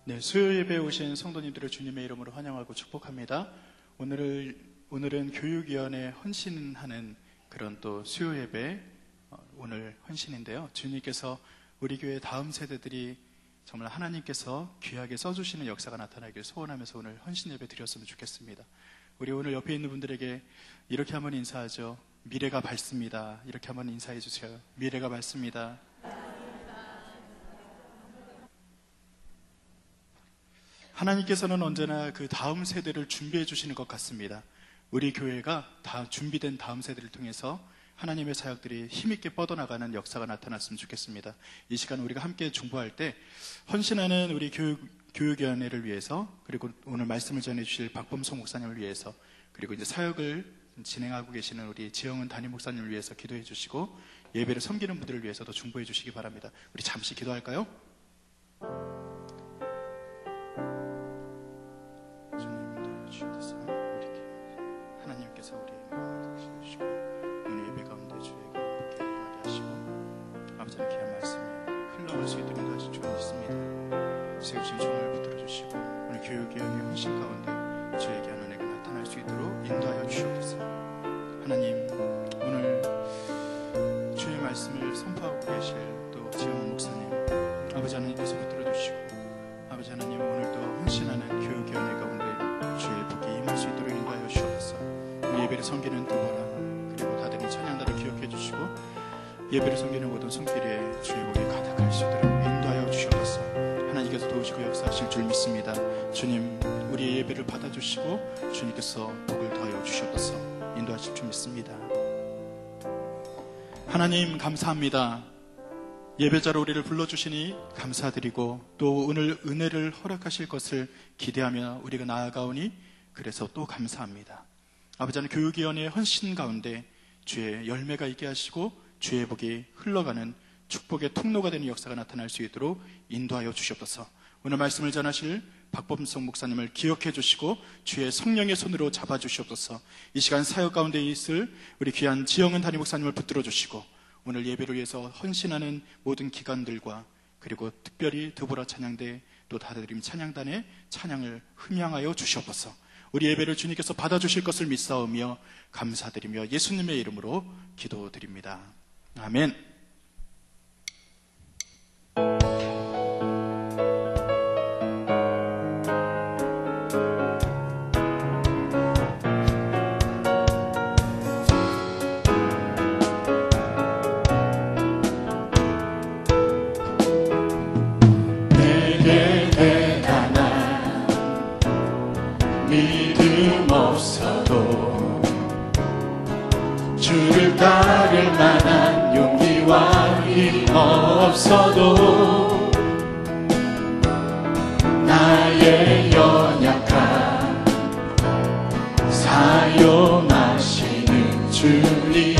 네, 수요 예배에 오신 성도님들을 주님의 이름으로 환영하고 축복합니다. 오늘은 교육위원회 헌신하는 그런 또 수요 예배, 오늘 헌신인데요. 주님께서 우리 교회 다음 세대들이 정말 하나님께서 귀하게 써주시는 역사가 나타나길 소원하면서 오늘 헌신 예배 드렸으면 좋겠습니다. 우리 오늘 옆에 있는 분들에게 이렇게 한번 인사하죠. 미래가 밝습니다. 이렇게 한번 인사해 주세요. 미래가 밝습니다. 하나님께서는 언제나 그 다음 세대를 준비해 주시는 것 같습니다. 우리 교회가 다 준비된 다음 세대를 통해서 하나님의 사역들이 힘있게 뻗어나가는 역사가 나타났으면 좋겠습니다. 이 시간 우리가 함께 중보할 때 헌신하는 우리 교육위원회를 위해서, 그리고 오늘 말씀을 전해주실 박범성 목사님을 위해서, 그리고 이제 사역을 진행하고 계시는 우리 지영은 담임 목사님을 위해서 기도해 주시고, 예배를 섬기는 분들을 위해서도 중보해 주시기 바랍니다. 우리 잠시 기도할까요? 하나님께서 우리의 마음을 다스려주시고 오늘 예배 가운데 주에게 함께 임하게 하시고 아버지의 귀한 말씀이 흘러갈 수 있도록 인도하실 줄 믿습니다. 세우신 종을 붙들어주시고 오늘 교육위원회 헌신 가운데 주에게 하는 은혜가 나타날 수 있도록 인도하여 주시옵소서. 하나님, 오늘 주의 말씀을 선포하고 계실 또 지영 목사님, 아버지 하나님께서 붙들어주시고 아버지 하나님, 오늘도 헌신하는 교육위원회 가운데 주의 복이 임할 수 있도록 인도하여 주시옵소서. 예배를 섬기는 두보라, 그리고 다들 이 찬양단을 기억해 주시고 예배를 섬기는 모든 손길에 주의 복이 가득할 수 있도록 인도하여 주시옵소서. 하나님께서 도우시고 역사하실 줄 믿습니다. 주님, 우리의 예배를 받아주시고 주님께서 복을 더하여 주시옵소서. 인도하실 줄 믿습니다. 하나님, 감사합니다. 예배자로 우리를 불러주시니 감사드리고 또 오늘 은혜를 허락하실 것을 기대하며 우리가 나아가오니 그래서 또 감사합니다. 아버지 하나님, 교육위원회의 헌신 가운데 주의 열매가 있게 하시고 주의 복이 흘러가는 축복의 통로가 되는 역사가 나타날 수 있도록 인도하여 주시옵소서. 오늘 말씀을 전하실 박범성 목사님을 기억해 주시고 주의 성령의 손으로 잡아 주시옵소서. 이 시간 사역 가운데 있을 우리 귀한 지영은 담임 목사님을 붙들어 주시고 오늘 예배를 위해서 헌신하는 모든 기관들과 그리고 특별히 드보라 찬양대 또 다드림 찬양단의 찬양을 흠양하여 주시옵소서. 우리 예배를 주님께서 받아주실 것을 믿사오며 감사드리며 예수님의 이름으로 기도드립니다. 아멘. 내게 대단한 믿음 없어도 주를 따를 만한 용기와 힘 없어도 나의 연약함 사용하시는 주님,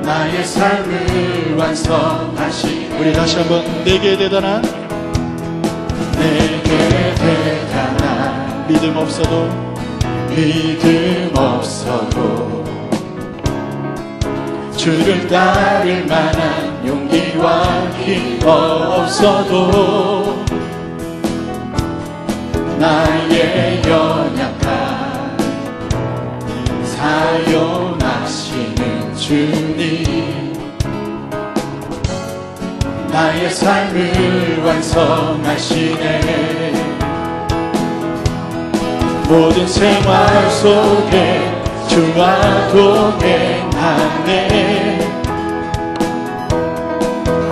나의 삶을 완성하시는, 우리 다시 한번 내게 대단한 믿음 없어도 주를 따를 만한 용기와 힘 없어도 나의 연약함 사용하시는 주님, 나의 삶을 완성하시네. 모든 생활 속에 주와 동행하네.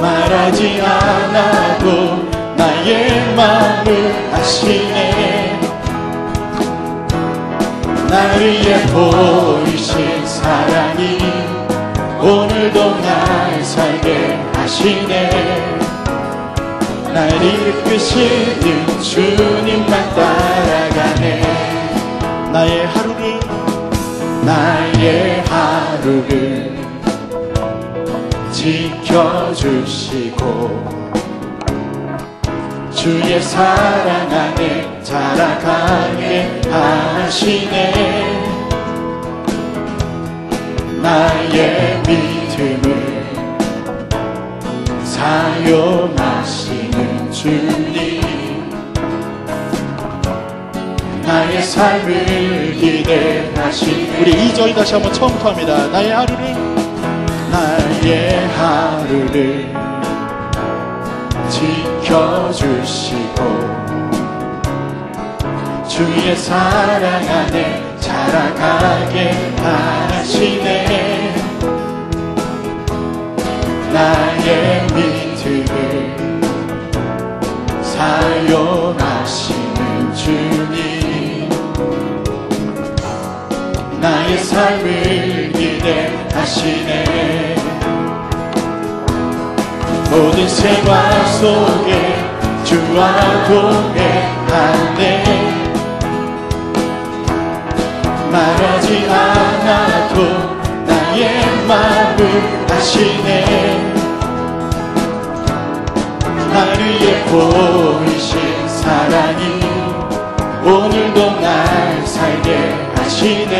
말하지 않아도 나의 마음을 아시네. 나 위에 보이신 사랑이 오늘도 날 살게 하시네. 날 이끄시는 주님만 따라가네. 나의 하루를 지켜주시고 주의 사랑 안에 자라가게 하시네. 나의 믿음을 사용하시는 주님 나의 삶을 기대하시네. 우리 2절 다시 한번 처음부터 합니다. 나의 하루를 지켜주시고 주의 사랑 안에 자라가게 하시네. 나의 믿음을 사용하시는 주님 나의 삶을 기대하시네. 모든 생활 속에 주와 동행하네. 말하지 않아도 나의 마음을 아시네. 나를 위해 보이신 사랑이 오늘도 날 살게 하시네.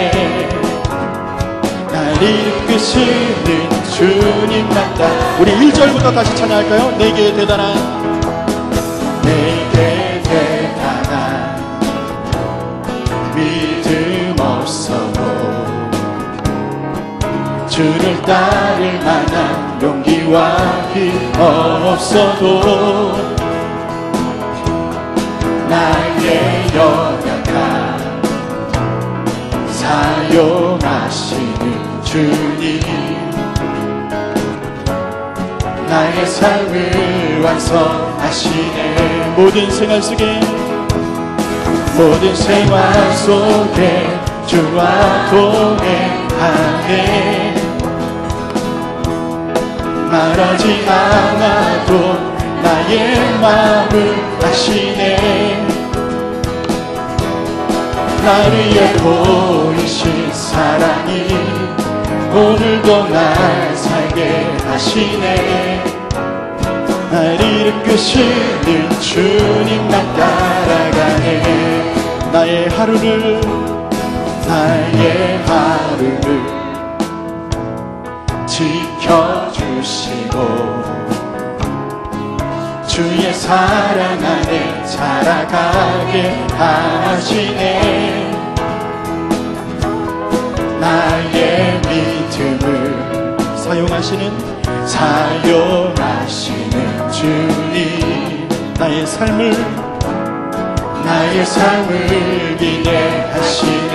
날 이끄시는 주님 맞다. 우리 1절부터 다시 찬양할까요? 내게 대단한 믿음 없어도 주를 따를 만한 용기와 힘 없어도 나의 연약함 사용하시는 주님 나의 삶을 완성하시네. 모든 생활 속에 주와 동행하네. 말하지 않아도 나의 마음을 아시네. 나를 위해 보이신 사랑이 오늘도 날 살게 하시네. 날 이끄시는 주님만 따라가네. 나의 하루를 지켜주시고 주의 사랑 안에 자라가게 하시네. 나의 믿음을 사용하시는 주님 나의 삶을 기대하시네.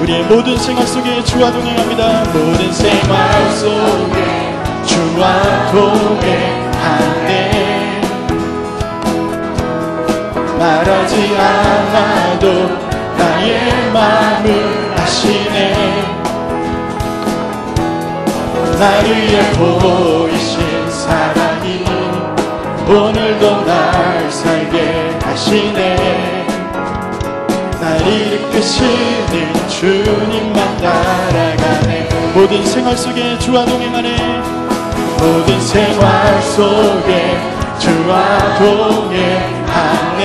우리의 모든 생활 속에 주와 동행합니다. 모든 생활 속에 주와 동행하네. 말하지 않아도 나의 마음을 아시네. 나를 위해 보이신 사랑이 오늘도 날 살게 하시네. 날 이끄시는 주님만 따라가네. 모든 생활 속에 주와 동행하네. 모든 생활 속에 주와 동행하네.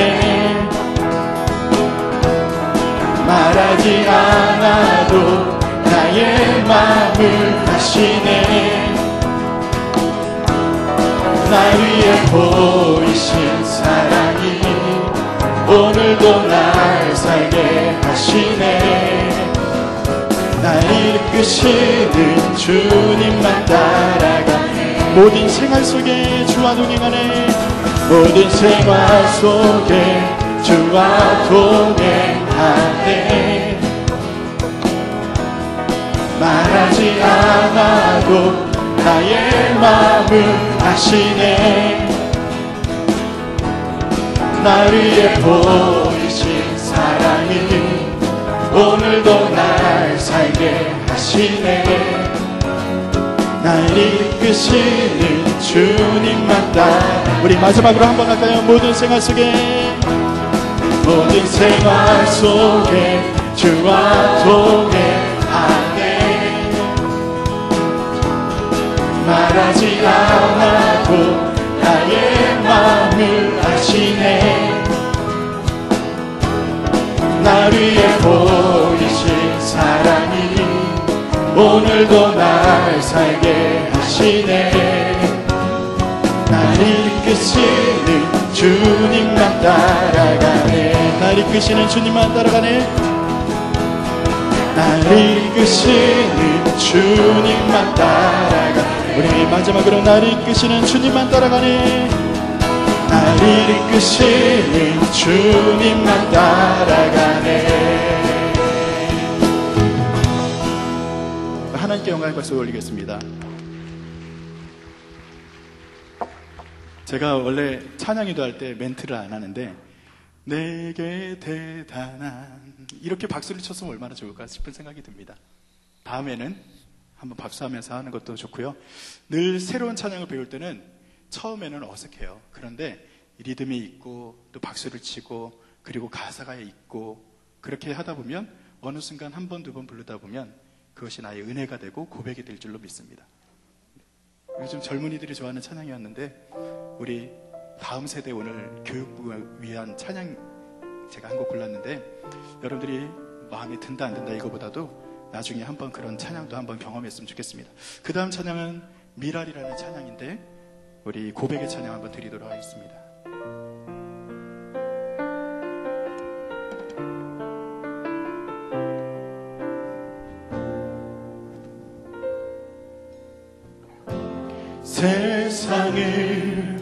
말하지 않아도 나의 마음을 아시네. 날 위해 보이신 사랑이 오늘도 날 살게 하시네. 날 이끄시는 주님만 따라가네. 모든 생활 속에 주와 동행하네. 모든 생활 속에 주와 동행하네. 말하지 않아도 나의 마음을 아시네. 날 위해 보이신 사랑이 오늘도 날 살게 하시네. 날 이끄시는 주님만 따라. 우리 마지막으로 한번 할까요? 모든 생활 속에 주와 동행하네. 말하지 않아도 나의 마음을 아시네. 날 위해 보이신 사랑이 오늘도 날 살게 하시네. 날 이끄시는 주님만 따라가네. 날 이끄시는 주님만 따라가네. 날 이끄시는 주님만 따라가네. 우리 마지막으로 날 이끄시는 주님만 따라가네. 날 이끄시는 주님만 따라가네. 하나님께 영광의 박수 올리겠습니다. 제가 원래 찬양기도 할 때 멘트를 안 하는데 내게 대단한 이렇게 박수를 쳤으면 얼마나 좋을까 싶은 생각이 듭니다. 다음에는 한번 박수하면서 하는 것도 좋고요. 늘 새로운 찬양을 배울 때는 처음에는 어색해요. 그런데 리듬이 있고 또 박수를 치고 그리고 가사가 있고 그렇게 하다 보면 어느 순간 한 번, 두 번 부르다 보면 그것이 나의 은혜가 되고 고백이 될 줄로 믿습니다. 요즘 젊은이들이 좋아하는 찬양이었는데 우리 다음 세대 오늘 교육부를 위한 찬양 제가 한 곡 골랐는데 여러분들이 마음에 든다 안 든다 이거보다도 나중에 한번 그런 찬양도 한번 경험했으면 좋겠습니다. 그 다음 찬양은 미랄이라는 찬양인데 우리 고백의 찬양 한번 드리도록 하겠습니다. 세상을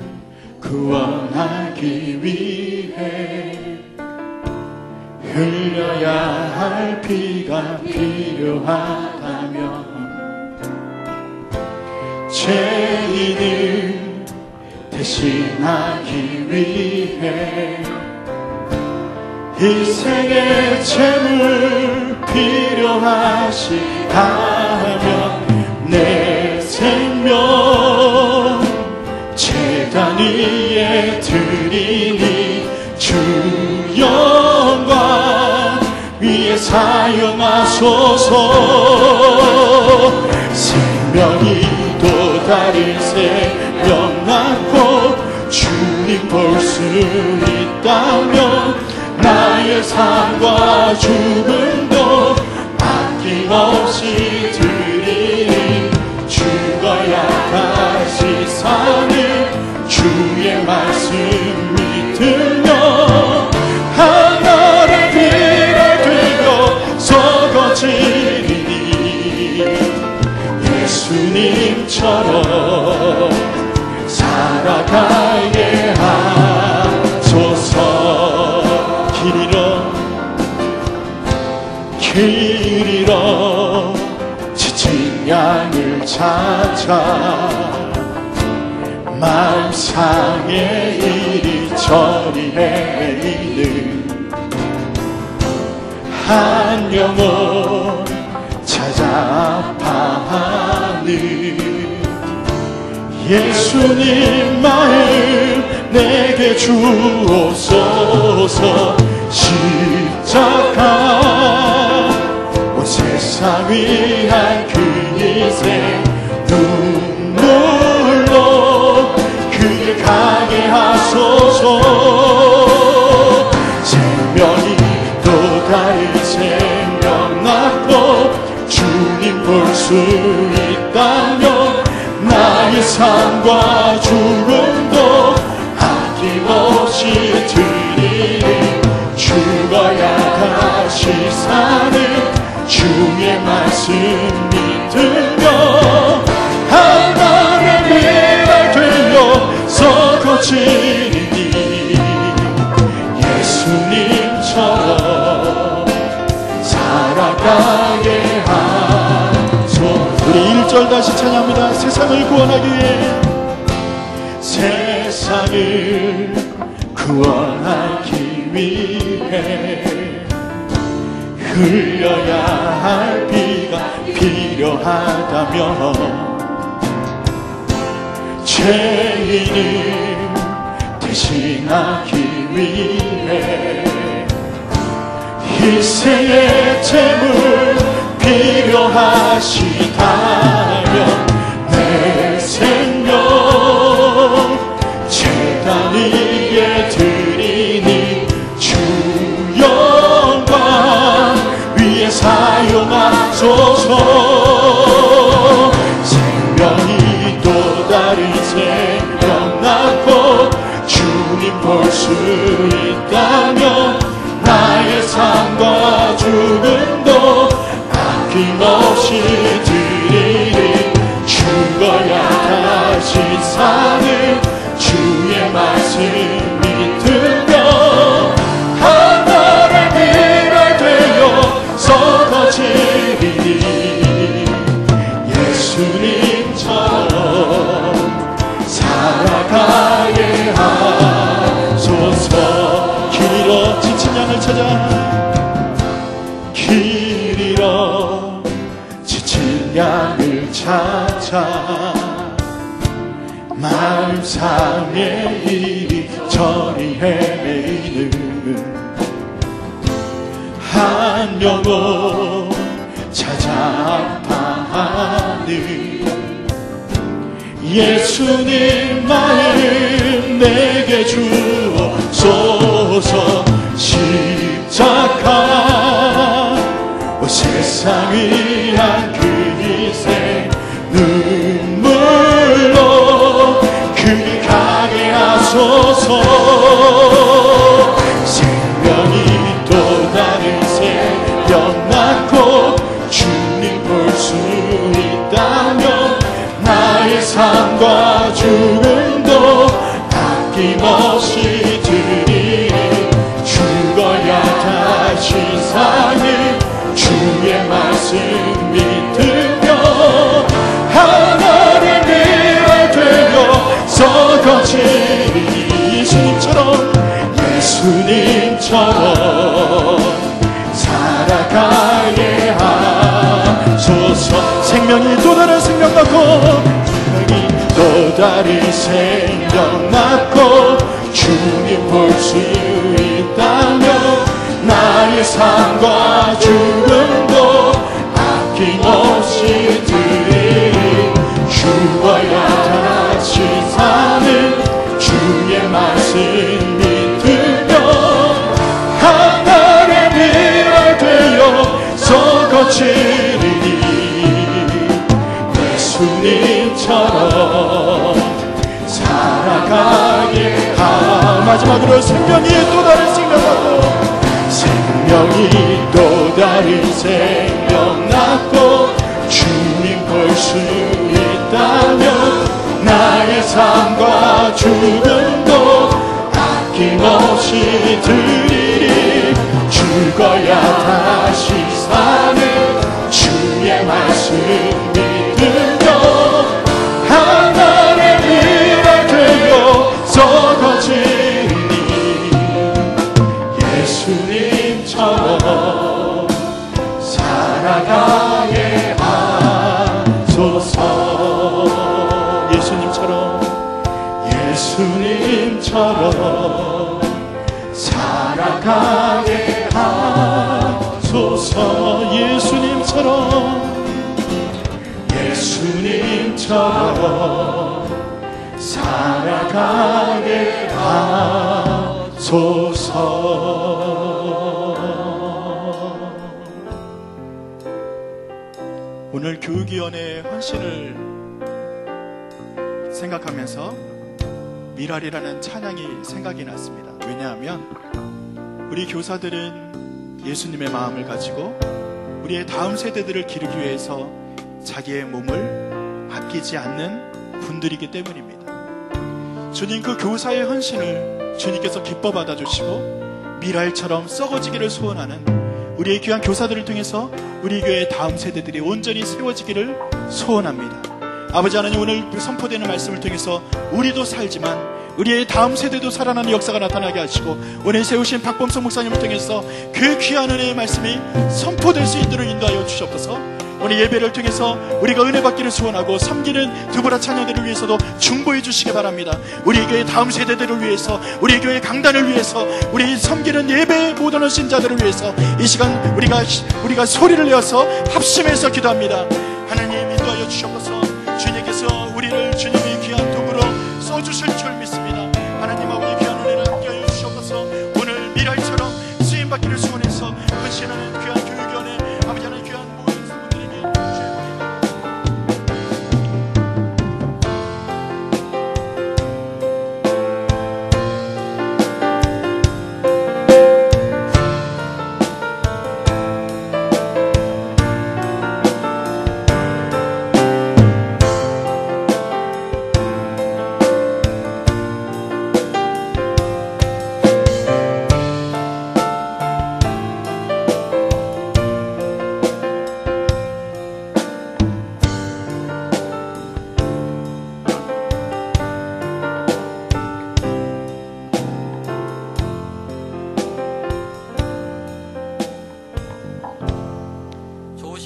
구원하기 위해 흘려야 할 피가 필요하다면 죄인을 대신하기 위해 희생의 제물 필요하시다면 내 생명 제단 위에 드리니 주 영광 위에 사용하소서. 생명이 또 다른 생명 낳고 주님 볼 수 있다면 나의 삶과 죽음도 아낌없이 드리니 죽어야 다시 사는 주의 말씀 믿으며 하늘의 비를 들고 썩어지리니 예수님처럼 살아가게 하소서. 길 잃어 지친 양을 찾아 마음 상해 이리저리 헤매이는 한 영혼 찾아 아파하는 예수님 마음 내게 주옵소서. 십자가 온 세상 위한 그 희생 눈물로 그를 가게 하소서. 생명이 또 다른 생명 낳고 주님 볼 수 있다면 나의 삶과 죽음도 아낌없이 드리니 죽어야 다시 사는 주의 말씀 믿으며 하나님의 비를 들려 썩어지리니 예수님처럼 살아가게 하소서. 우리 1절 다시 찬양합니다. 세상을 구원하기 위해 세상을 구원하기 위해 흘려야 할 피가 필요하다면 죄인을 대신하기 위해 희생의 제물 필요하시다면 내 생명 제단 위에 드리니 주 영광 위에 사용하소서. 생명이 또 다른 생명 낳고 주님 볼 있다면 나의 삶과 죽음도 아낌없이 드리리. 죽어야 다시 사는 주의 말씀 믿으며 하늘의 미랄 되어 쏟아지리니 예수님처럼 살아가게 하소서. 길 잃어 지친 양을 찾아, 길 잃어 지친 양을 찾아 마음 상해 이리저리 헤매이는 한 영혼 찾아 아파하는 예수님 마음 내게 주옵소서. 십자가 세상 위한 그 희생 눈물로 그리 가게 하소서. 생명이 또 다른 새벽 낳고 주님 볼 수 있다면 나의 삶과 죽음도 아낌없이 드리리. 죽어야 다시 사는 주의 말씀 믿으며 하늘의 미랄 되어 썩어지리. 예수님처럼 살아가게 하소서. 생명이 또 다른 생명 낳고, 생명이 또 다른 생명 낳고 주님 볼 수 있다면 나의 삶과 죽음도 아낌없이 드리리. 죽어야 다시 사는 주의 말씀 믿으며 하늘의 미랄 되어 썩어지리니 예수님처럼 살아가게 마지막으로 생명이 또 다른 생명 낳고, 생명이 또 다른 생명 낳고 주님 볼 수 있다면 나의 삶과 죽음도 아낌없이 드리리. 죽어야 다시 사는 주의 말씀 믿으며 하늘의 미랄 되어 썩어지니 예수님처럼 살아가게 하소서. 예수님처럼 살아가게 하소서. 예수님처럼 살아가게 하소서. 오늘 교육위원회의 헌신을 생각하면서 미랄이라는 찬양이 생각이 났습니다. 왜냐하면 우리 교사들은 예수님의 마음을 가지고 우리의 다음 세대들을 기르기 위해서 자기의 몸을 아끼지 않는 분들이기 때문입니다. 주님 그 교사의 헌신을 주님께서 기뻐 받아주시고 미랄처럼 썩어지기를 소원하는 우리의 귀한 교사들을 통해서 우리 교회의 다음 세대들이 온전히 세워지기를 소원합니다. 아버지 하나님, 오늘 선포되는 말씀을 통해서 우리도 살지만 우리의 다음 세대도 살아나는 역사가 나타나게 하시고 오늘 세우신 박범석 목사님을 통해서 그 귀한 은혜의 말씀이 선포될 수 있도록 인도하여 주시옵소서. 오늘 예배를 통해서 우리가 은혜 받기를 소원하고 섬기는 두보라 자녀들을 위해서도 중보해 주시기 바랍니다. 우리 교회 다음 세대들을 위해서, 우리 교회 강단을 위해서, 우리 섬기는 예배 모든 신자들을 위해서 이 시간 우리가 소리를 내어서 합심해서 기도합니다. 하나님 인도하여 주시옵소서. 주님께서 우리를 주님의 귀한 도구로 써주실 줄 믿습니다. 하나님 아버지 귀한 은혜를 함께하여 주시옵소서. 오늘 미랄처럼 쓰임받기를 소원해서 헌신하는 귀한 교육위원회 아버지 하나님 귀한 모든 분들에게 주의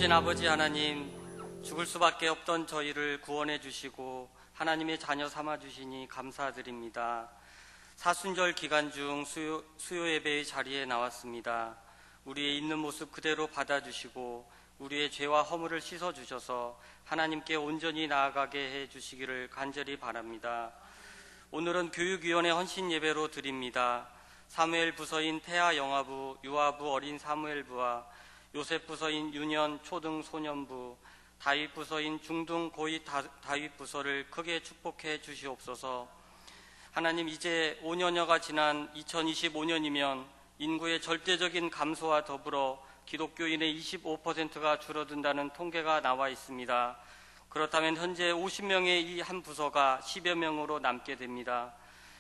좋으신 아버지 하나님, 죽을 수밖에 없던 저희를 구원해 주시고 하나님의 자녀 삼아 주시니 감사드립니다. 사순절 기간 중 수요 예배의 자리에 나왔습니다. 우리의 있는 모습 그대로 받아주시고 우리의 죄와 허물을 씻어주셔서 하나님께 온전히 나아가게 해주시기를 간절히 바랍니다. 오늘은 교육위원회 헌신 예배로 드립니다. 사무엘 부서인 태아 영아부, 유아부 어린 사무엘부와 요셉 부서인 유년 초등 소년부, 다윗 부서인 중등 고위 다윗 부서를 크게 축복해 주시옵소서. 하나님, 이제 5년여가 지난 2025년이면 인구의 절대적인 감소와 더불어 기독교인의 25%가 줄어든다는 통계가 나와 있습니다. 그렇다면 현재 50명의 이 한 부서가 10여 명으로 남게 됩니다.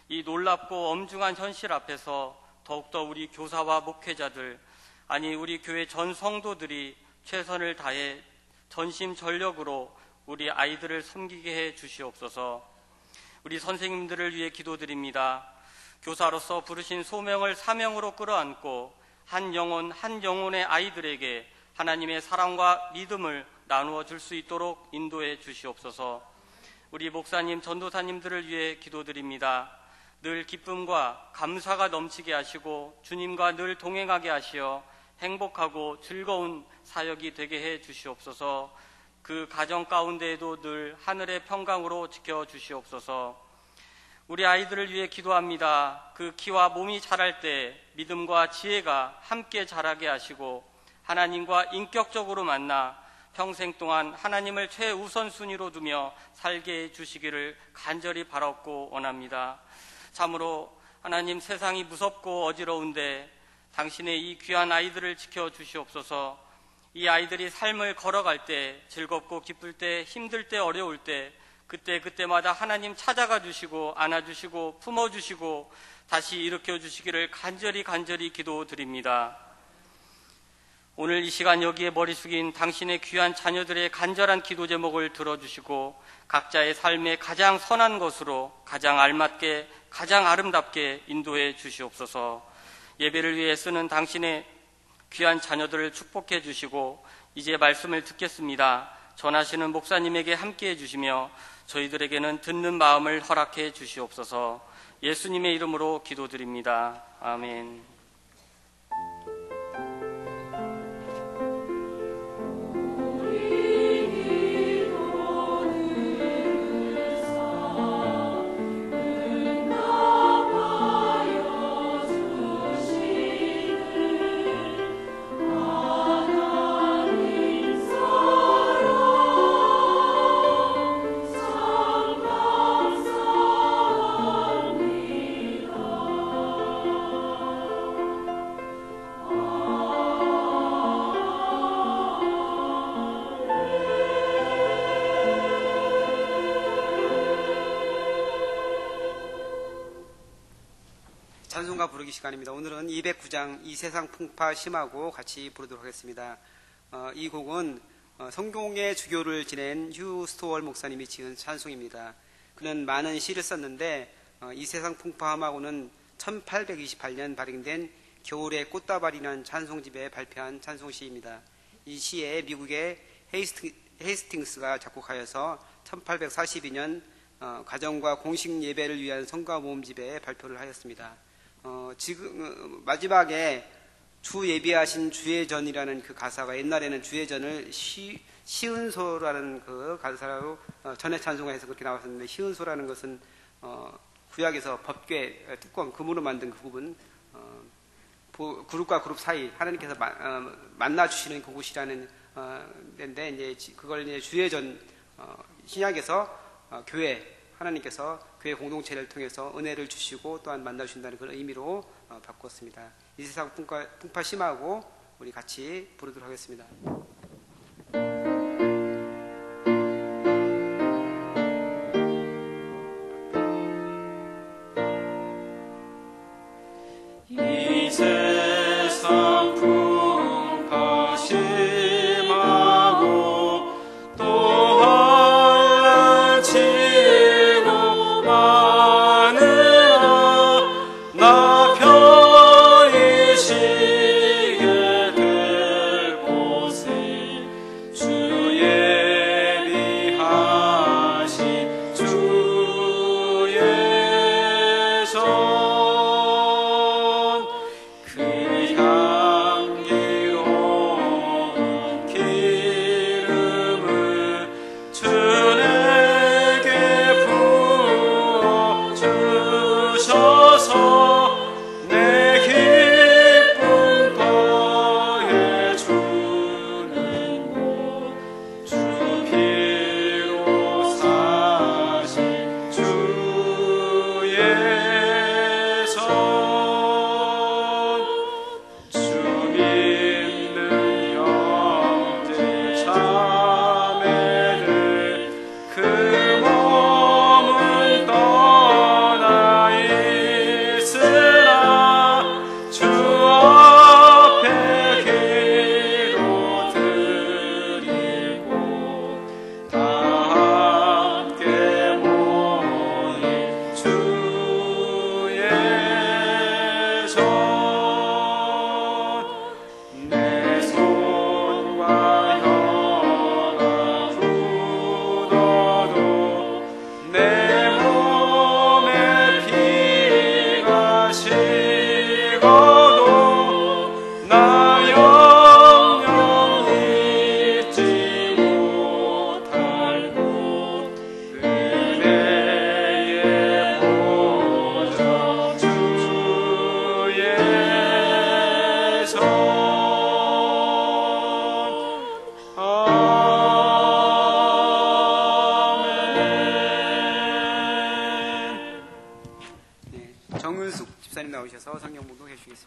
이 놀랍고 엄중한 현실 앞에서 더욱더 우리 교사와 목회자들, 아니 우리 교회 전 성도들이 최선을 다해 전심전력으로 우리 아이들을 섬기게 해 주시옵소서. 우리 선생님들을 위해 기도드립니다. 교사로서 부르신 소명을 사명으로 끌어안고 한 영혼 한 영혼의 아이들에게 하나님의 사랑과 믿음을 나누어 줄 수 있도록 인도해 주시옵소서. 우리 목사님, 전도사님들을 위해 기도드립니다. 늘 기쁨과 감사가 넘치게 하시고 주님과 늘 동행하게 하시어 행복하고 즐거운 사역이 되게 해 주시옵소서. 그 가정 가운데에도 늘 하늘의 평강으로 지켜주시옵소서. 우리 아이들을 위해 기도합니다. 그 키와 몸이 자랄 때 믿음과 지혜가 함께 자라게 하시고 하나님과 인격적으로 만나 평생 동안 하나님을 최우선순위로 두며 살게 해주시기를 간절히 바랐고 원합니다. 참으로 하나님, 세상이 무섭고 어지러운데 당신의 이 귀한 아이들을 지켜주시옵소서. 이 아이들이 삶을 걸어갈 때, 즐겁고 기쁠 때, 힘들 때, 어려울 때 그때마다 하나님 찾아가 주시고 안아주시고 품어주시고 다시 일으켜 주시기를 간절히 기도드립니다. 오늘 이 시간 여기에 머리 숙인 당신의 귀한 자녀들의 간절한 기도 제목을 들어주시고 각자의 삶에 가장 선한 것으로 가장 알맞게 가장 아름답게 인도해 주시옵소서. 예배를 위해 쓰는 당신의 귀한 자녀들을 축복해 주시고 이제 말씀을 듣겠습니다. 전하시는 목사님에게 함께해 주시며 저희들에게는 듣는 마음을 허락해 주시옵소서. 예수님의 이름으로 기도드립니다. 아멘. 찬송가 부르기 시간입니다. 오늘은 209장 이 세상 풍파 심하고 같이 부르도록 하겠습니다. 이 곡은 성공의 주교를 지낸 휴 스토월 목사님이 지은 찬송입니다. 그는 많은 시를 썼는데 이 세상 풍파함하고는 1828년 발행된 겨울의 꽃다발이라는 찬송집에 발표한 찬송시입니다. 이 시에 미국의 헤이스팅스가 작곡하여서 1842년 가정과 공식 예배를 위한 성가 모음집에 발표를 하였습니다. 지금 마지막에 주 예비하신 주의 전이라는 그 가사가 옛날에는 주의 전을 시은소라는 그 가사로 전에 찬송가에서 그렇게 나왔었는데, 시은소라는 것은 구약에서 법궤 뚜껑 금으로 만든 그 부분, 그룹과 그룹 사이 하나님께서 만나 주시는 그곳이라는 데인데, 이제 그걸 이제 주의 전, 신약에서 교회, 하나님께서 교회 공동체를 통해서 은혜를 주시고 또한 만나 주신다는 그런 의미로 바꿨습니다. 이 세상 풍파 심하고 우리 같이 부르도록 하겠습니다. 이 세상 풍파 심하고 또한 진노 많으나 나 편히 쉬게 될 곳에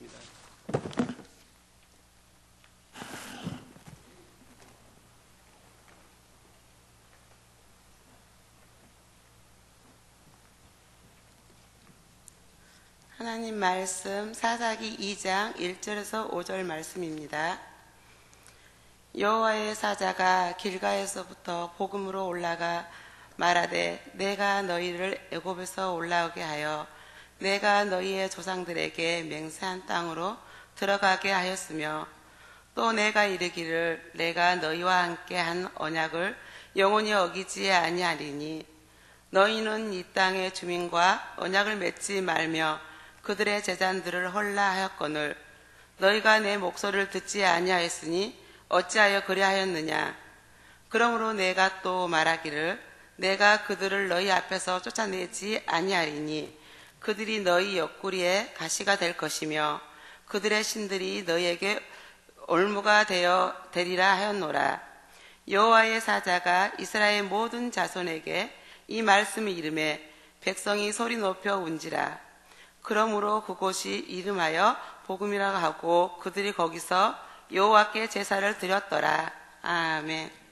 하겠습니다. 하나님 말씀 사사기 2장 1절에서 5절 말씀입니다. 여호와의 사자가 길가에서부터 복음으로 올라가 말하되 내가 너희를 애굽에서 올라오게 하여 내가 너희의 조상들에게 맹세한 땅으로 들어가게 하였으며 또 내가 이르기를 내가 너희와 함께 한 언약을 영원히 어기지 아니하리니 너희는 이 땅의 주민과 언약을 맺지 말며 그들의 제잔들을 헐라 하였거늘 너희가 내 목소리를 듣지 아니하였으니 어찌하여 그리하였느냐. 그러므로 내가 또 말하기를 내가 그들을 너희 앞에서 쫓아내지 아니하리니 그들이 너희 옆구리에 가시가 될 것이며 그들의 신들이 너희에게 올무가 되리라 하였노라. 여호와의 사자가 이스라엘 모든 자손에게 이 말씀을 이르매 백성이 소리 높여 운지라. 그러므로 그곳이 이름하여 복음이라고 하고 그들이 거기서 여호와께 제사를 드렸더라. 아멘.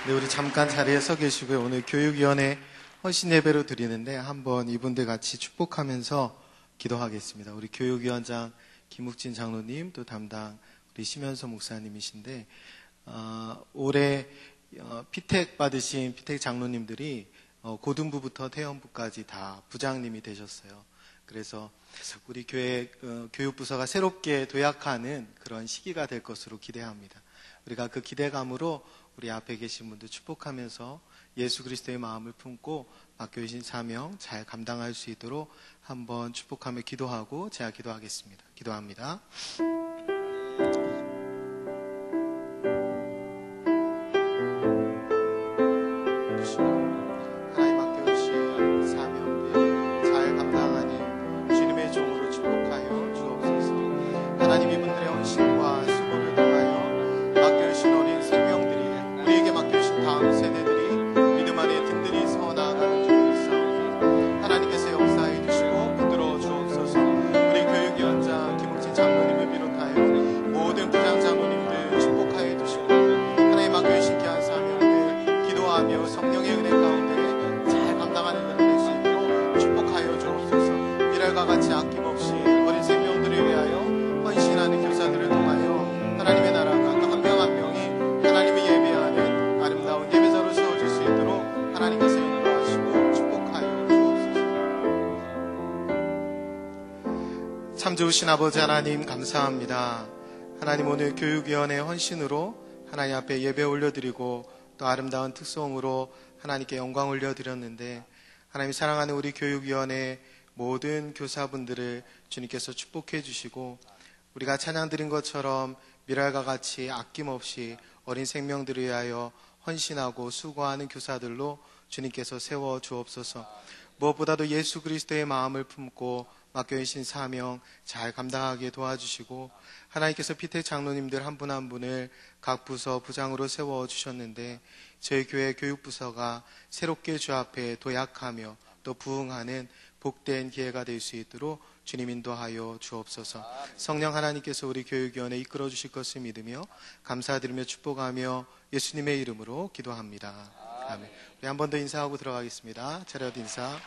네, 우리 잠깐 자리에 서 계시고요. 오늘 교육위원회 헌신 예배로 드리는데 한번 이분들 같이 축복하면서 기도하겠습니다. 우리 교육위원장 김욱진 장로님, 또 담당 우리 심현서 목사님이신데 올해 피택 받으신 피택 장로님들이 고등부부터 태연부까지 다 부장님이 되셨어요. 그래서 우리 교회 교육부서가 새롭게 도약하는 그런 시기가 될 것으로 기대합니다. 우리가 그 기대감으로 우리 앞에 계신 분들 축복하면서 예수 그리스도의 마음을 품고 맡겨주신 사명 잘 감당할 수 있도록 한번 축복하며 기도하고 제가 기도하겠습니다. 기도합니다. 하나님 맡겨주신 사명들 잘 감당하는 주님의 종으로 축복하여 주옵소서. 하나님 이분들의 헌신과 수고를 통하여 맡겨주신 어린 생명들이 우리에게 맡겨주신 다음 세대들이 믿음 안에 든든히 서나아가는 줄을 믿사오니 하나님께서 역사해 주시고 붙들어 주옵소서. 우리 교육위원장 김욱진 장로님을 비롯하여 모든 부장 장로님들 축복하여 주시고 하나님 맡겨주신 귀한 사명을 기도하며 성령의 은혜 가운데 잘 감당하는 은혜 될 수 있도록 축복하여 주옵소서. 이날과 같이 아낌없이 어린 생명들을 위하여 헌신하는 교사들을 통하여 하나님의 나라가 한 명 한 명이 하나님이 예배하는 아름다운 예배자로 세워질 수 있도록 하나님께서 인도하시고 축복하여 주옵소서. 참 좋으신 아버지 하나님 감사합니다. 하나님 오늘 교육위원회 헌신으로 하나님 앞에 예배 올려드리고 또 아름다운 특송으로 하나님께 영광 올려드렸는데 하나님 사랑하는 우리 교육위원회 모든 교사분들을 주님께서 축복해 주시고 우리가 찬양 드린 것처럼 미랄과 같이 아낌없이 어린 생명들을 위하여 헌신하고 수고하는 교사들로 주님께서 세워 주옵소서. 무엇보다도 예수 그리스도의 마음을 품고 맡겨주신 사명 잘 감당하게 도와주시고 하나님께서 피택 장로님들 한 분 한 분을 각 부서 부장으로 세워주셨는데 저희 교회 교육부서가 새롭게 주 앞에 도약하며 또 부흥하는 복된 기회가 될 수 있도록 주님 인도하여 주옵소서. 성령 하나님께서 우리 교육위원회 이끌어 주실 것을 믿으며 감사드리며 축복하며 예수님의 이름으로 기도합니다. 아멘. 우리 한 번 더 인사하고 들어가겠습니다. 차렷 인사.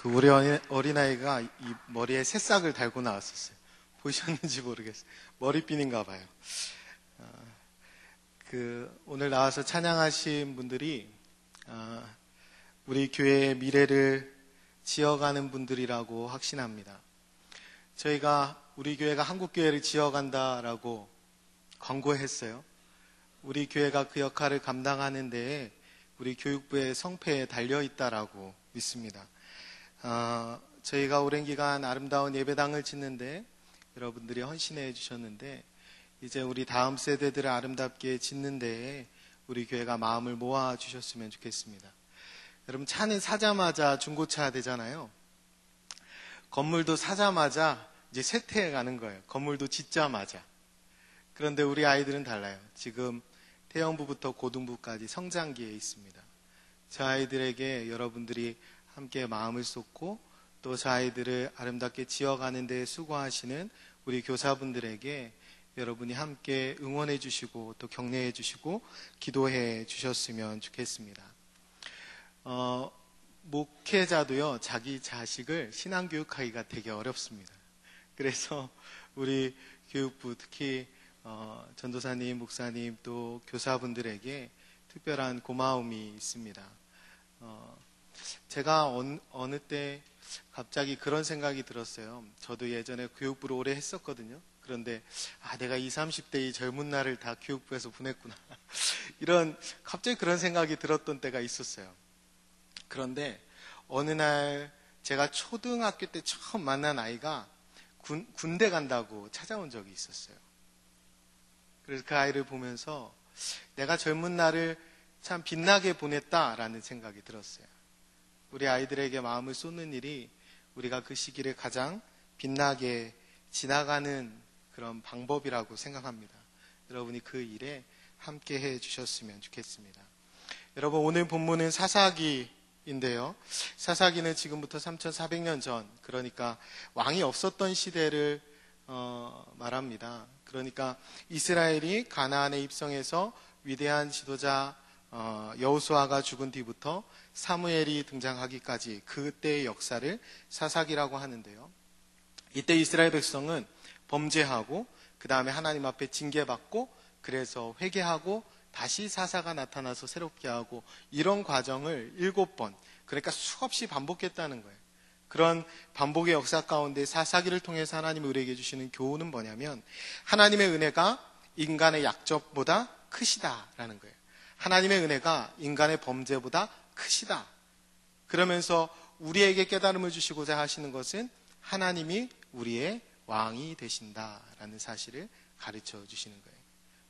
우리 어린아이가 이 머리에 새싹을 달고 나왔었어요. 보셨는지 모르겠어요. 머리핀인가 봐요. 오늘 나와서 찬양하신 분들이 우리 교회의 미래를 지어가는 분들이라고 확신합니다. 저희가 우리 교회가 한국교회를 지어간다라고 광고했어요. 우리 교회가 그 역할을 감당하는 데에 우리 교육부의 성패에 달려있다라고 믿습니다. 저희가 오랜 기간 아름다운 예배당을 짓는데 여러분들이 헌신해 주셨는데 이제 우리 다음 세대들을 아름답게 짓는 데에 우리 교회가 마음을 모아 주셨으면 좋겠습니다. 여러분 차는 사자마자 중고차 되잖아요. 건물도 사자마자 이제 쇠퇴해 가는 거예요. 건물도 짓자마자. 그런데 우리 아이들은 달라요. 지금 태영부부터 고등부까지 성장기에 있습니다. 저 아이들에게 여러분들이 함께 마음을 쏟고 또 저 아이들을 아름답게 지어가는 데 수고하시는 우리 교사분들에게 여러분이 함께 응원해 주시고 또 격려해 주시고 기도해 주셨으면 좋겠습니다. 목회자도요, 자기 자식을 신앙교육하기가 되게 어렵습니다. 그래서 우리 교육부 특히 전도사님, 목사님 또 교사분들에게 특별한 고마움이 있습니다. 제가 어느 때 갑자기 그런 생각이 들었어요. 저도 예전에 교육부를 오래 했었거든요. 그런데 내가 20, 30대 이 젊은 날을 다 교육부에서 보냈구나. 이런 갑자기 그런 생각이 들었던 때가 있었어요. 그런데 어느 날 제가 초등학교 때 처음 만난 아이가 군대 간다고 찾아온 적이 있었어요. 그래서 그 아이를 보면서 내가 젊은 날을 참 빛나게 보냈다라는 생각이 들었어요. 우리 아이들에게 마음을 쏟는 일이 우리가 그 시기를 가장 빛나게 지나가는 그런 방법이라고 생각합니다. 여러분이 그 일에 함께 해 주셨으면 좋겠습니다. 여러분, 오늘 본문은 사사기인데요. 사사기는 지금부터 3400년 전, 그러니까 왕이 없었던 시대를 말합니다. 그러니까 이스라엘이 가나안에 입성해서 위대한 지도자 여호수아가 죽은 뒤부터 사무엘이 등장하기까지 그때의 역사를 사사기라고 하는데요. 이때 이스라엘 백성은 범죄하고 그 다음에 하나님 앞에 징계받고 그래서 회개하고 다시 사사가 나타나서 새롭게 하고 이런 과정을 7번, 그러니까 수없이 반복했다는 거예요. 그런 반복의 역사 가운데 사사기를 통해서 하나님이 우리에게 주시는 교훈은 뭐냐면 하나님의 은혜가 인간의 약점보다 크시다라는 거예요. 하나님의 은혜가 인간의 범죄보다 크시다. 그러면서 우리에게 깨달음을 주시고자 하시는 것은 하나님이 우리의 왕이 되신다라는 사실을 가르쳐 주시는 거예요.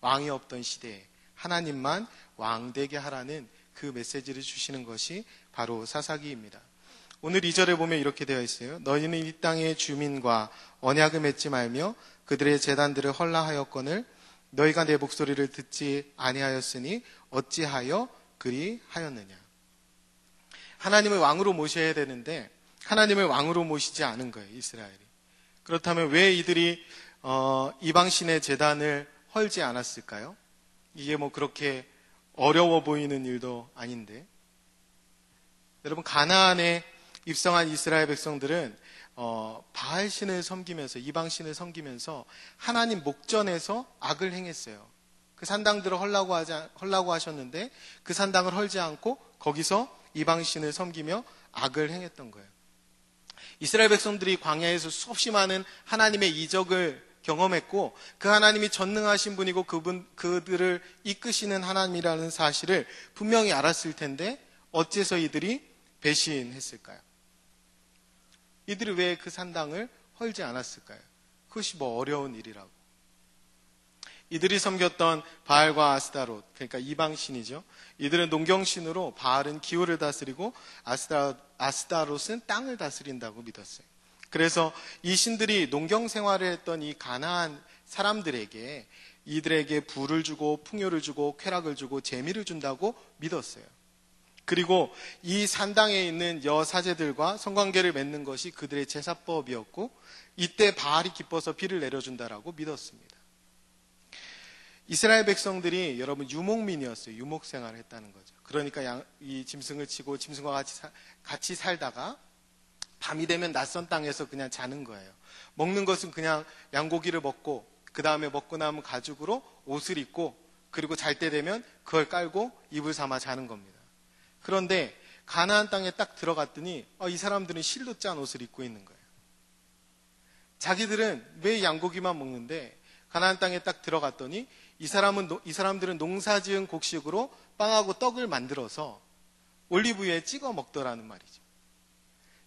왕이 없던 시대에 하나님만 왕 되게 하라는 그 메시지를 주시는 것이 바로 사사기입니다. 오늘 2절에 보면 이렇게 되어 있어요. 너희는 이 땅의 주민과 언약을 맺지 말며 그들의 제단들을 헐라하였거늘 너희가 내 목소리를 듣지 아니하였으니 어찌하여 그리 하였느냐. 하나님을 왕으로 모셔야 되는데 하나님을 왕으로 모시지 않은 거예요, 이스라엘이. 그렇다면 왜 이들이 이방신의 제단을 헐지 않았을까요? 이게 뭐 그렇게 어려워 보이는 일도 아닌데. 여러분, 가나안에 입성한 이스라엘 백성들은 바알신을 섬기면서, 이방신을 섬기면서 하나님 목전에서 악을 행했어요. 그 산당들을 헐라고 하셨는데 그 산당을 헐지 않고 거기서 이방신을 섬기며 악을 행했던 거예요. 이스라엘 백성들이 광야에서 수없이 많은 하나님의 이적을 경험했고 그 하나님이 전능하신 분이고 그들을 이끄시는 하나님이라는 사실을 분명히 알았을 텐데 어째서 이들이 배신했을까요? 이들이 왜 그 산당을 헐지 않았을까요? 그것이 뭐 어려운 일이라고. 이들이 섬겼던 바알과 아스타롯, 그러니까 이방신이죠. 이들은 농경신으로 바알은 기후를 다스리고 아스타롯은 땅을 다스린다고 믿었어요. 그래서 이 신들이 농경 생활을 했던 이 가나안 사람들에게 이들에게 부를 주고 풍요를 주고 쾌락을 주고 재미를 준다고 믿었어요. 그리고 이 산당에 있는 여사제들과 성관계를 맺는 것이 그들의 제사법이었고 이때 바알이 기뻐서 비를 내려준다라고 믿었습니다. 이스라엘 백성들이 여러분 유목민이었어요. 유목 생활을 했다는 거죠. 그러니까 이 짐승을 치고 짐승과 같이 살다가 밤이 되면 낯선 땅에서 그냥 자는 거예요. 먹는 것은 그냥 양고기를 먹고 그 다음에 먹고 남은 가죽으로 옷을 입고 그리고 잘 때 되면 그걸 깔고 이불 삼아 자는 겁니다. 그런데 가나안 땅에 딱 들어갔더니 이 사람들은 실로 짠 옷을 입고 있는 거예요. 자기들은 왜 양고기만 먹는데 가나안 땅에 딱 들어갔더니 이 사람들은 농사지은 곡식으로 빵하고 떡을 만들어서 올리브유에 찍어 먹더라는 말이죠.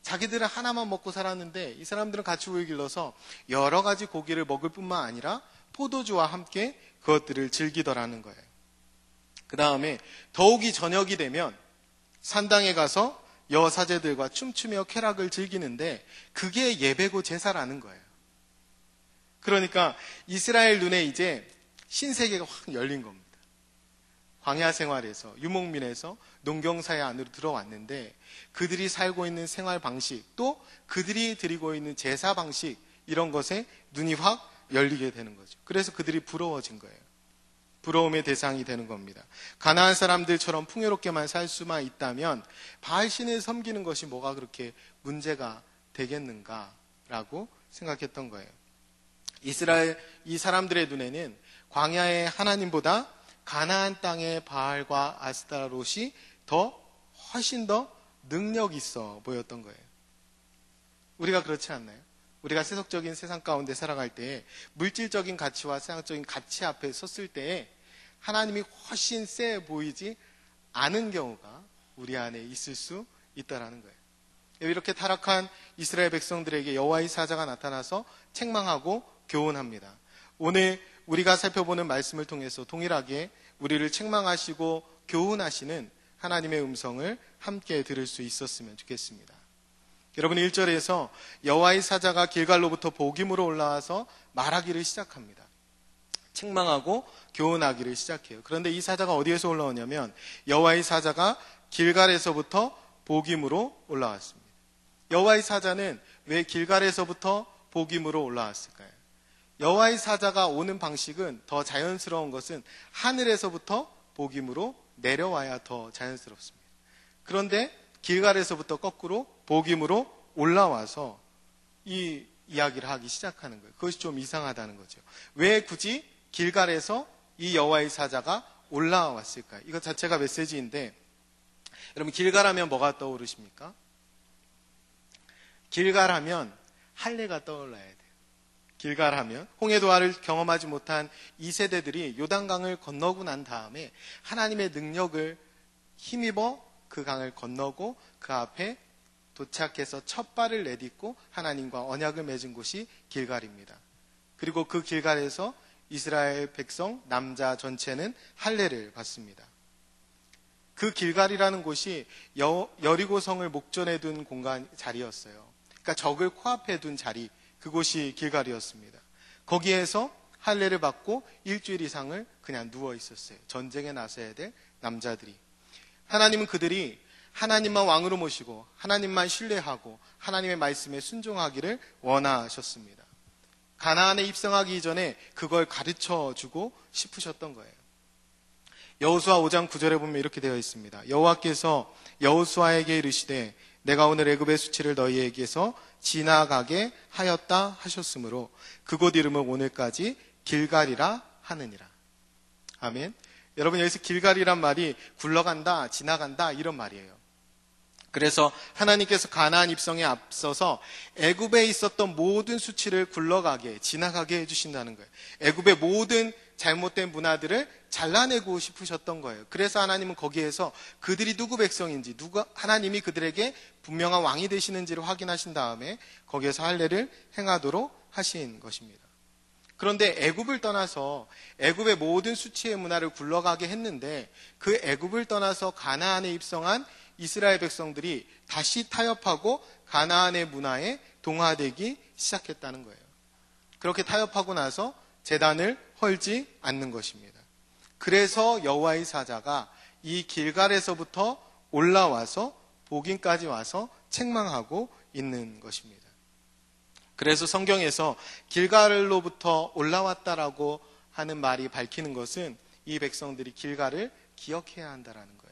자기들은 하나만 먹고 살았는데 이 사람들은 가축을 길러서 여러 가지 고기를 먹을 뿐만 아니라 포도주와 함께 그것들을 즐기더라는 거예요. 그 다음에 더욱이 저녁이 되면 산당에 가서 여사제들과 춤추며 쾌락을 즐기는데 그게 예배고 제사라는 거예요. 그러니까 이스라엘 눈에 이제 신세계가 확 열린 겁니다. 광야 생활에서 유목민에서 농경사회 안으로 들어왔는데 그들이 살고 있는 생활 방식 또 그들이 드리고 있는 제사 방식 이런 것에 눈이 확 열리게 되는 거죠. 그래서 그들이 부러워진 거예요. 부러움의 대상이 되는 겁니다. 가나안 사람들처럼 풍요롭게만 살 수만 있다면 바알신을 섬기는 것이 뭐가 그렇게 문제가 되겠는가라고 생각했던 거예요. 이 사람들의 눈에는 광야의 하나님보다 가나안 땅의 바알과 아스타롯이 훨씬 더 능력 있어 보였던 거예요. 우리가 그렇지 않나요? 우리가 세속적인 세상 가운데 살아갈 때 물질적인 가치와 세상적인 가치 앞에 섰을 때 하나님이 훨씬 세 보이지 않은 경우가 우리 안에 있을 수 있다라는 거예요. 이렇게 타락한 이스라엘 백성들에게 여호와의 사자가 나타나서 책망하고 교훈합니다. 오늘 우리가 살펴보는 말씀을 통해서 동일하게 우리를 책망하시고 교훈하시는 하나님의 음성을 함께 들을 수 있었으면 좋겠습니다. 여러분 1절에서 여호와의 사자가 길갈로부터 복임으로 올라와서 말하기를 시작합니다. 책망하고 교훈하기를 시작해요. 그런데 이 사자가 어디에서 올라오냐면 여호와의 사자가 길갈에서부터 복임으로 올라왔습니다. 여호와의 사자는 왜 길갈에서부터 복임으로 올라왔을까요? 여호와의 사자가 오는 방식은 더 자연스러운 것은 하늘에서부터 복임으로 내려와야 더 자연스럽습니다. 그런데 길갈에서부터 거꾸로 복임으로 올라와서 이 이야기를 하기 시작하는 거예요. 그것이 좀 이상하다는 거죠. 왜 굳이 길갈에서 이 여호와의 사자가 올라왔을까요? 이것 자체가 메시지인데 여러분 길갈하면 뭐가 떠오르십니까? 길갈하면 할례가 떠올라야 돼요. 길갈하면 홍해도하를 경험하지 못한 이 세대들이 요단강을 건너고 난 다음에 하나님의 능력을 힘입어 그 강을 건너고 그 앞에 도착해서 첫 발을 내딛고 하나님과 언약을 맺은 곳이 길갈입니다. 그리고 그 길갈에서 이스라엘 백성 남자 전체는 할례를 받습니다. 그 길갈이라는 곳이 여리고성을 목전에 둔 자리였어요. 그러니까 적을 코앞에 둔 자리, 그곳이 길갈이었습니다. 거기에서 할례를 받고 일주일 이상을 그냥 누워 있었어요. 전쟁에 나서야 될 남자들이. 하나님은 그들이 하나님만 왕으로 모시고 하나님만 신뢰하고 하나님의 말씀에 순종하기를 원하셨습니다. 가나안에 입성하기 이전에 그걸 가르쳐주고 싶으셨던 거예요. 여호수아 5장 9절에 보면 이렇게 되어 있습니다. 여호와께서 여호수아에게 이르시되 내가 오늘 애굽의 수치를 너희에게서 지나가게 하였다 하셨으므로 그곳 이름은 오늘까지 길갈이라 하느니라. 아멘. 여러분 여기서 길갈이란 말이 굴러간다, 지나간다 이런 말이에요. 그래서 하나님께서 가나안 입성에 앞서서 애굽에 있었던 모든 수치를 굴러가게, 지나가게 해주신다는 거예요. 애굽의 모든 잘못된 문화들을 잘라내고 싶으셨던 거예요. 그래서 하나님은 거기에서 그들이 누구 백성인지, 하나님이 그들에게 분명한 왕이 되시는지를 확인하신 다음에 거기에서 할례를 행하도록 하신 것입니다. 그런데 애굽을 떠나서 애굽의 모든 수치의 문화를 굴러가게 했는데 그 애굽을 떠나서 가나안에 입성한 이스라엘 백성들이 다시 타협하고 가나안의 문화에 동화되기 시작했다는 거예요. 그렇게 타협하고 나서 제단을 헐지 않는 것입니다. 그래서 여호와의 사자가 이 길갈에서부터 올라와서 복임까지 와서 책망하고 있는 것입니다. 그래서 성경에서 길갈로부터 올라왔다라고 하는 말이 밝히는 것은 이 백성들이 길갈을 기억해야 한다라는 거예요.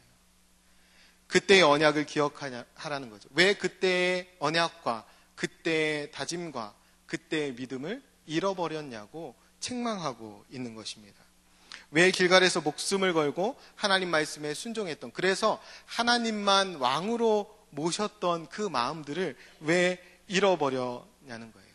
그때의 언약을 기억하라는 거죠. 왜 그때의 언약과 그때의 다짐과 그때의 믿음을 잃어버렸냐고 책망하고 있는 것입니다. 왜 길갈에서 목숨을 걸고 하나님 말씀에 순종했던, 그래서 하나님만 왕으로 모셨던 그 마음들을 왜 잃어버렸냐는 거예요.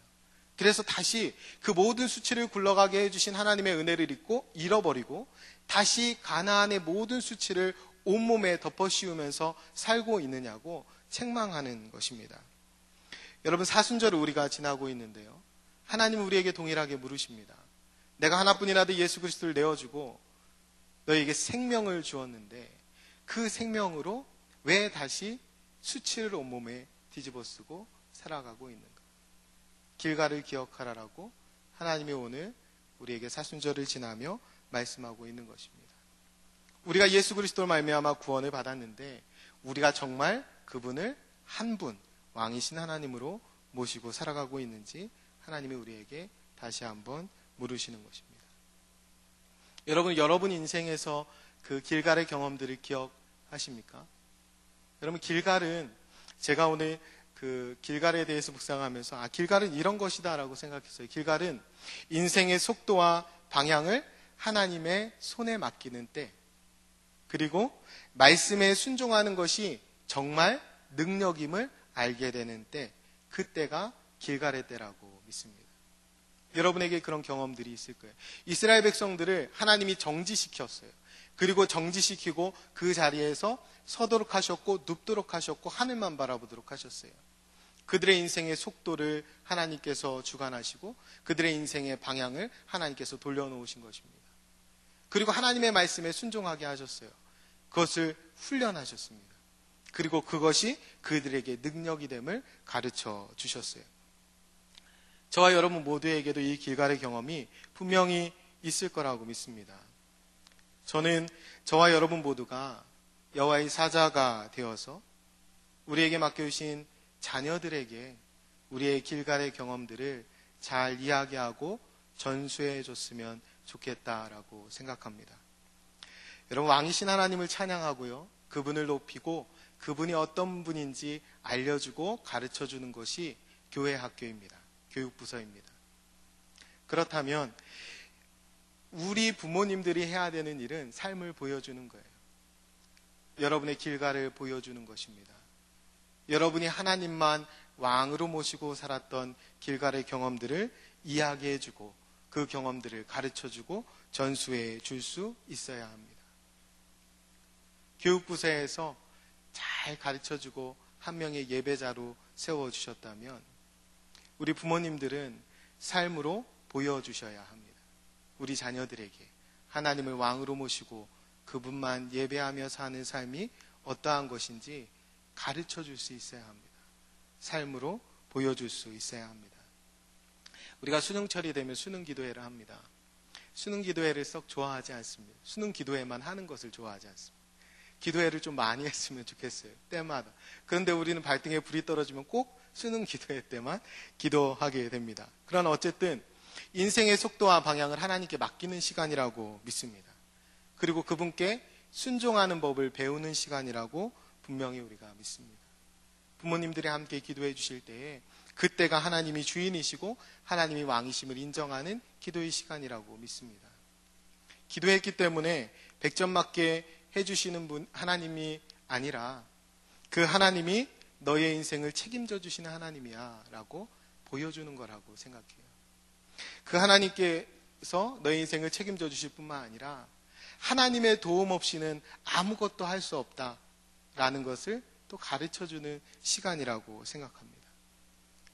그래서 다시 그 모든 수치를 굴러가게 해주신 하나님의 은혜를 잃어버리고 다시 가나안의 모든 수치를 온몸에 덮어씌우면서 살고 있느냐고 책망하는 것입니다. 여러분 사순절을 우리가 지나고 있는데요. 하나님은 우리에게 동일하게 물으십니다. 내가 하나뿐이라도 예수 그리스도를 내어주고 너에게 생명을 주었는데 그 생명으로 왜 다시 수치를 온몸에 뒤집어쓰고 살아가고 있는가? 길갈을 기억하라라고 하나님이 오늘 우리에게 사순절을 지나며 말씀하고 있는 것입니다. 우리가 예수 그리스도로 말미암아 구원을 받았는데 우리가 정말 그분을 한 분, 왕이신 하나님으로 모시고 살아가고 있는지 하나님이 우리에게 다시 한번 물으시는 것입니다. 여러분 인생에서 그 길갈의 경험들을 기억하십니까? 여러분 길갈은 제가 오늘 그 길갈에 대해서 묵상하면서 길갈은 이런 것이다라고 생각했어요. 길갈은 인생의 속도와 방향을 하나님의 손에 맡기는 때, 그리고 말씀에 순종하는 것이 정말 능력임을 알게 되는 때, 그때가 길갈의 때라고 믿습니다. 여러분에게 그런 경험들이 있을 거예요. 이스라엘 백성들을 하나님이 정지시켰어요. 그리고 정지시키고 그 자리에서 서도록 하셨고 눕도록 하셨고 하늘만 바라보도록 하셨어요. 그들의 인생의 속도를 하나님께서 주관하시고 그들의 인생의 방향을 하나님께서 돌려놓으신 것입니다. 그리고 하나님의 말씀에 순종하게 하셨어요. 그것을 훈련하셨습니다. 그리고 그것이 그들에게 능력이 됨을 가르쳐 주셨어요. 저와 여러분 모두에게도 이 길갈의 경험이 분명히 있을 거라고 믿습니다. 저는 저와 여러분 모두가 여호와의 사자가 되어서 우리에게 맡겨주신 자녀들에게 우리의 길갈의 경험들을 잘 이야기하고 전수해 줬으면 좋겠다라고 생각합니다. 여러분, 왕이신 하나님을 찬양하고요, 그분을 높이고 그분이 어떤 분인지 알려주고 가르쳐주는 것이 교회 학교입니다. 교육부서입니다. 그렇다면 우리 부모님들이 해야 되는 일은 삶을 보여주는 거예요. 여러분의 길갈을 보여주는 것입니다. 여러분이 하나님만 왕으로 모시고 살았던 길갈의 경험들을 이야기해주고 그 경험들을 가르쳐주고 전수해 줄 수 있어야 합니다. 교육부서에서 잘 가르쳐주고 한 명의 예배자로 세워주셨다면 우리 부모님들은 삶으로 보여주셔야 합니다. 우리 자녀들에게 하나님을 왕으로 모시고 그분만 예배하며 사는 삶이 어떠한 것인지 가르쳐줄 수 있어야 합니다. 삶으로 보여줄 수 있어야 합니다. 우리가 수능철이 되면 수능기도회를 합니다. 수능기도회를 썩 좋아하지 않습니다. 수능기도회만 하는 것을 좋아하지 않습니다. 기도회를 좀 많이 했으면 좋겠어요. 때마다. 그런데 우리는 발등에 불이 떨어지면 꼭 수능기도회 때만 기도하게 됩니다. 그러나 어쨌든 인생의 속도와 방향을 하나님께 맡기는 시간이라고 믿습니다. 그리고 그분께 순종하는 법을 배우는 시간이라고 분명히 우리가 믿습니다. 부모님들이 함께 기도해 주실 때에 그때가 하나님이 주인이시고 하나님이 왕이심을 인정하는 기도의 시간이라고 믿습니다. 기도했기 때문에 100점 맞게 해주시는 분 하나님이 아니라 그 하나님이 너의 인생을 책임져 주시는 하나님이야 라고 보여주는 거라고 생각해요. 그 하나님께서 너의 인생을 책임져 주실 뿐만 아니라 하나님의 도움 없이는 아무것도 할 수 없다라는 것을 또 가르쳐주는 시간이라고 생각합니다.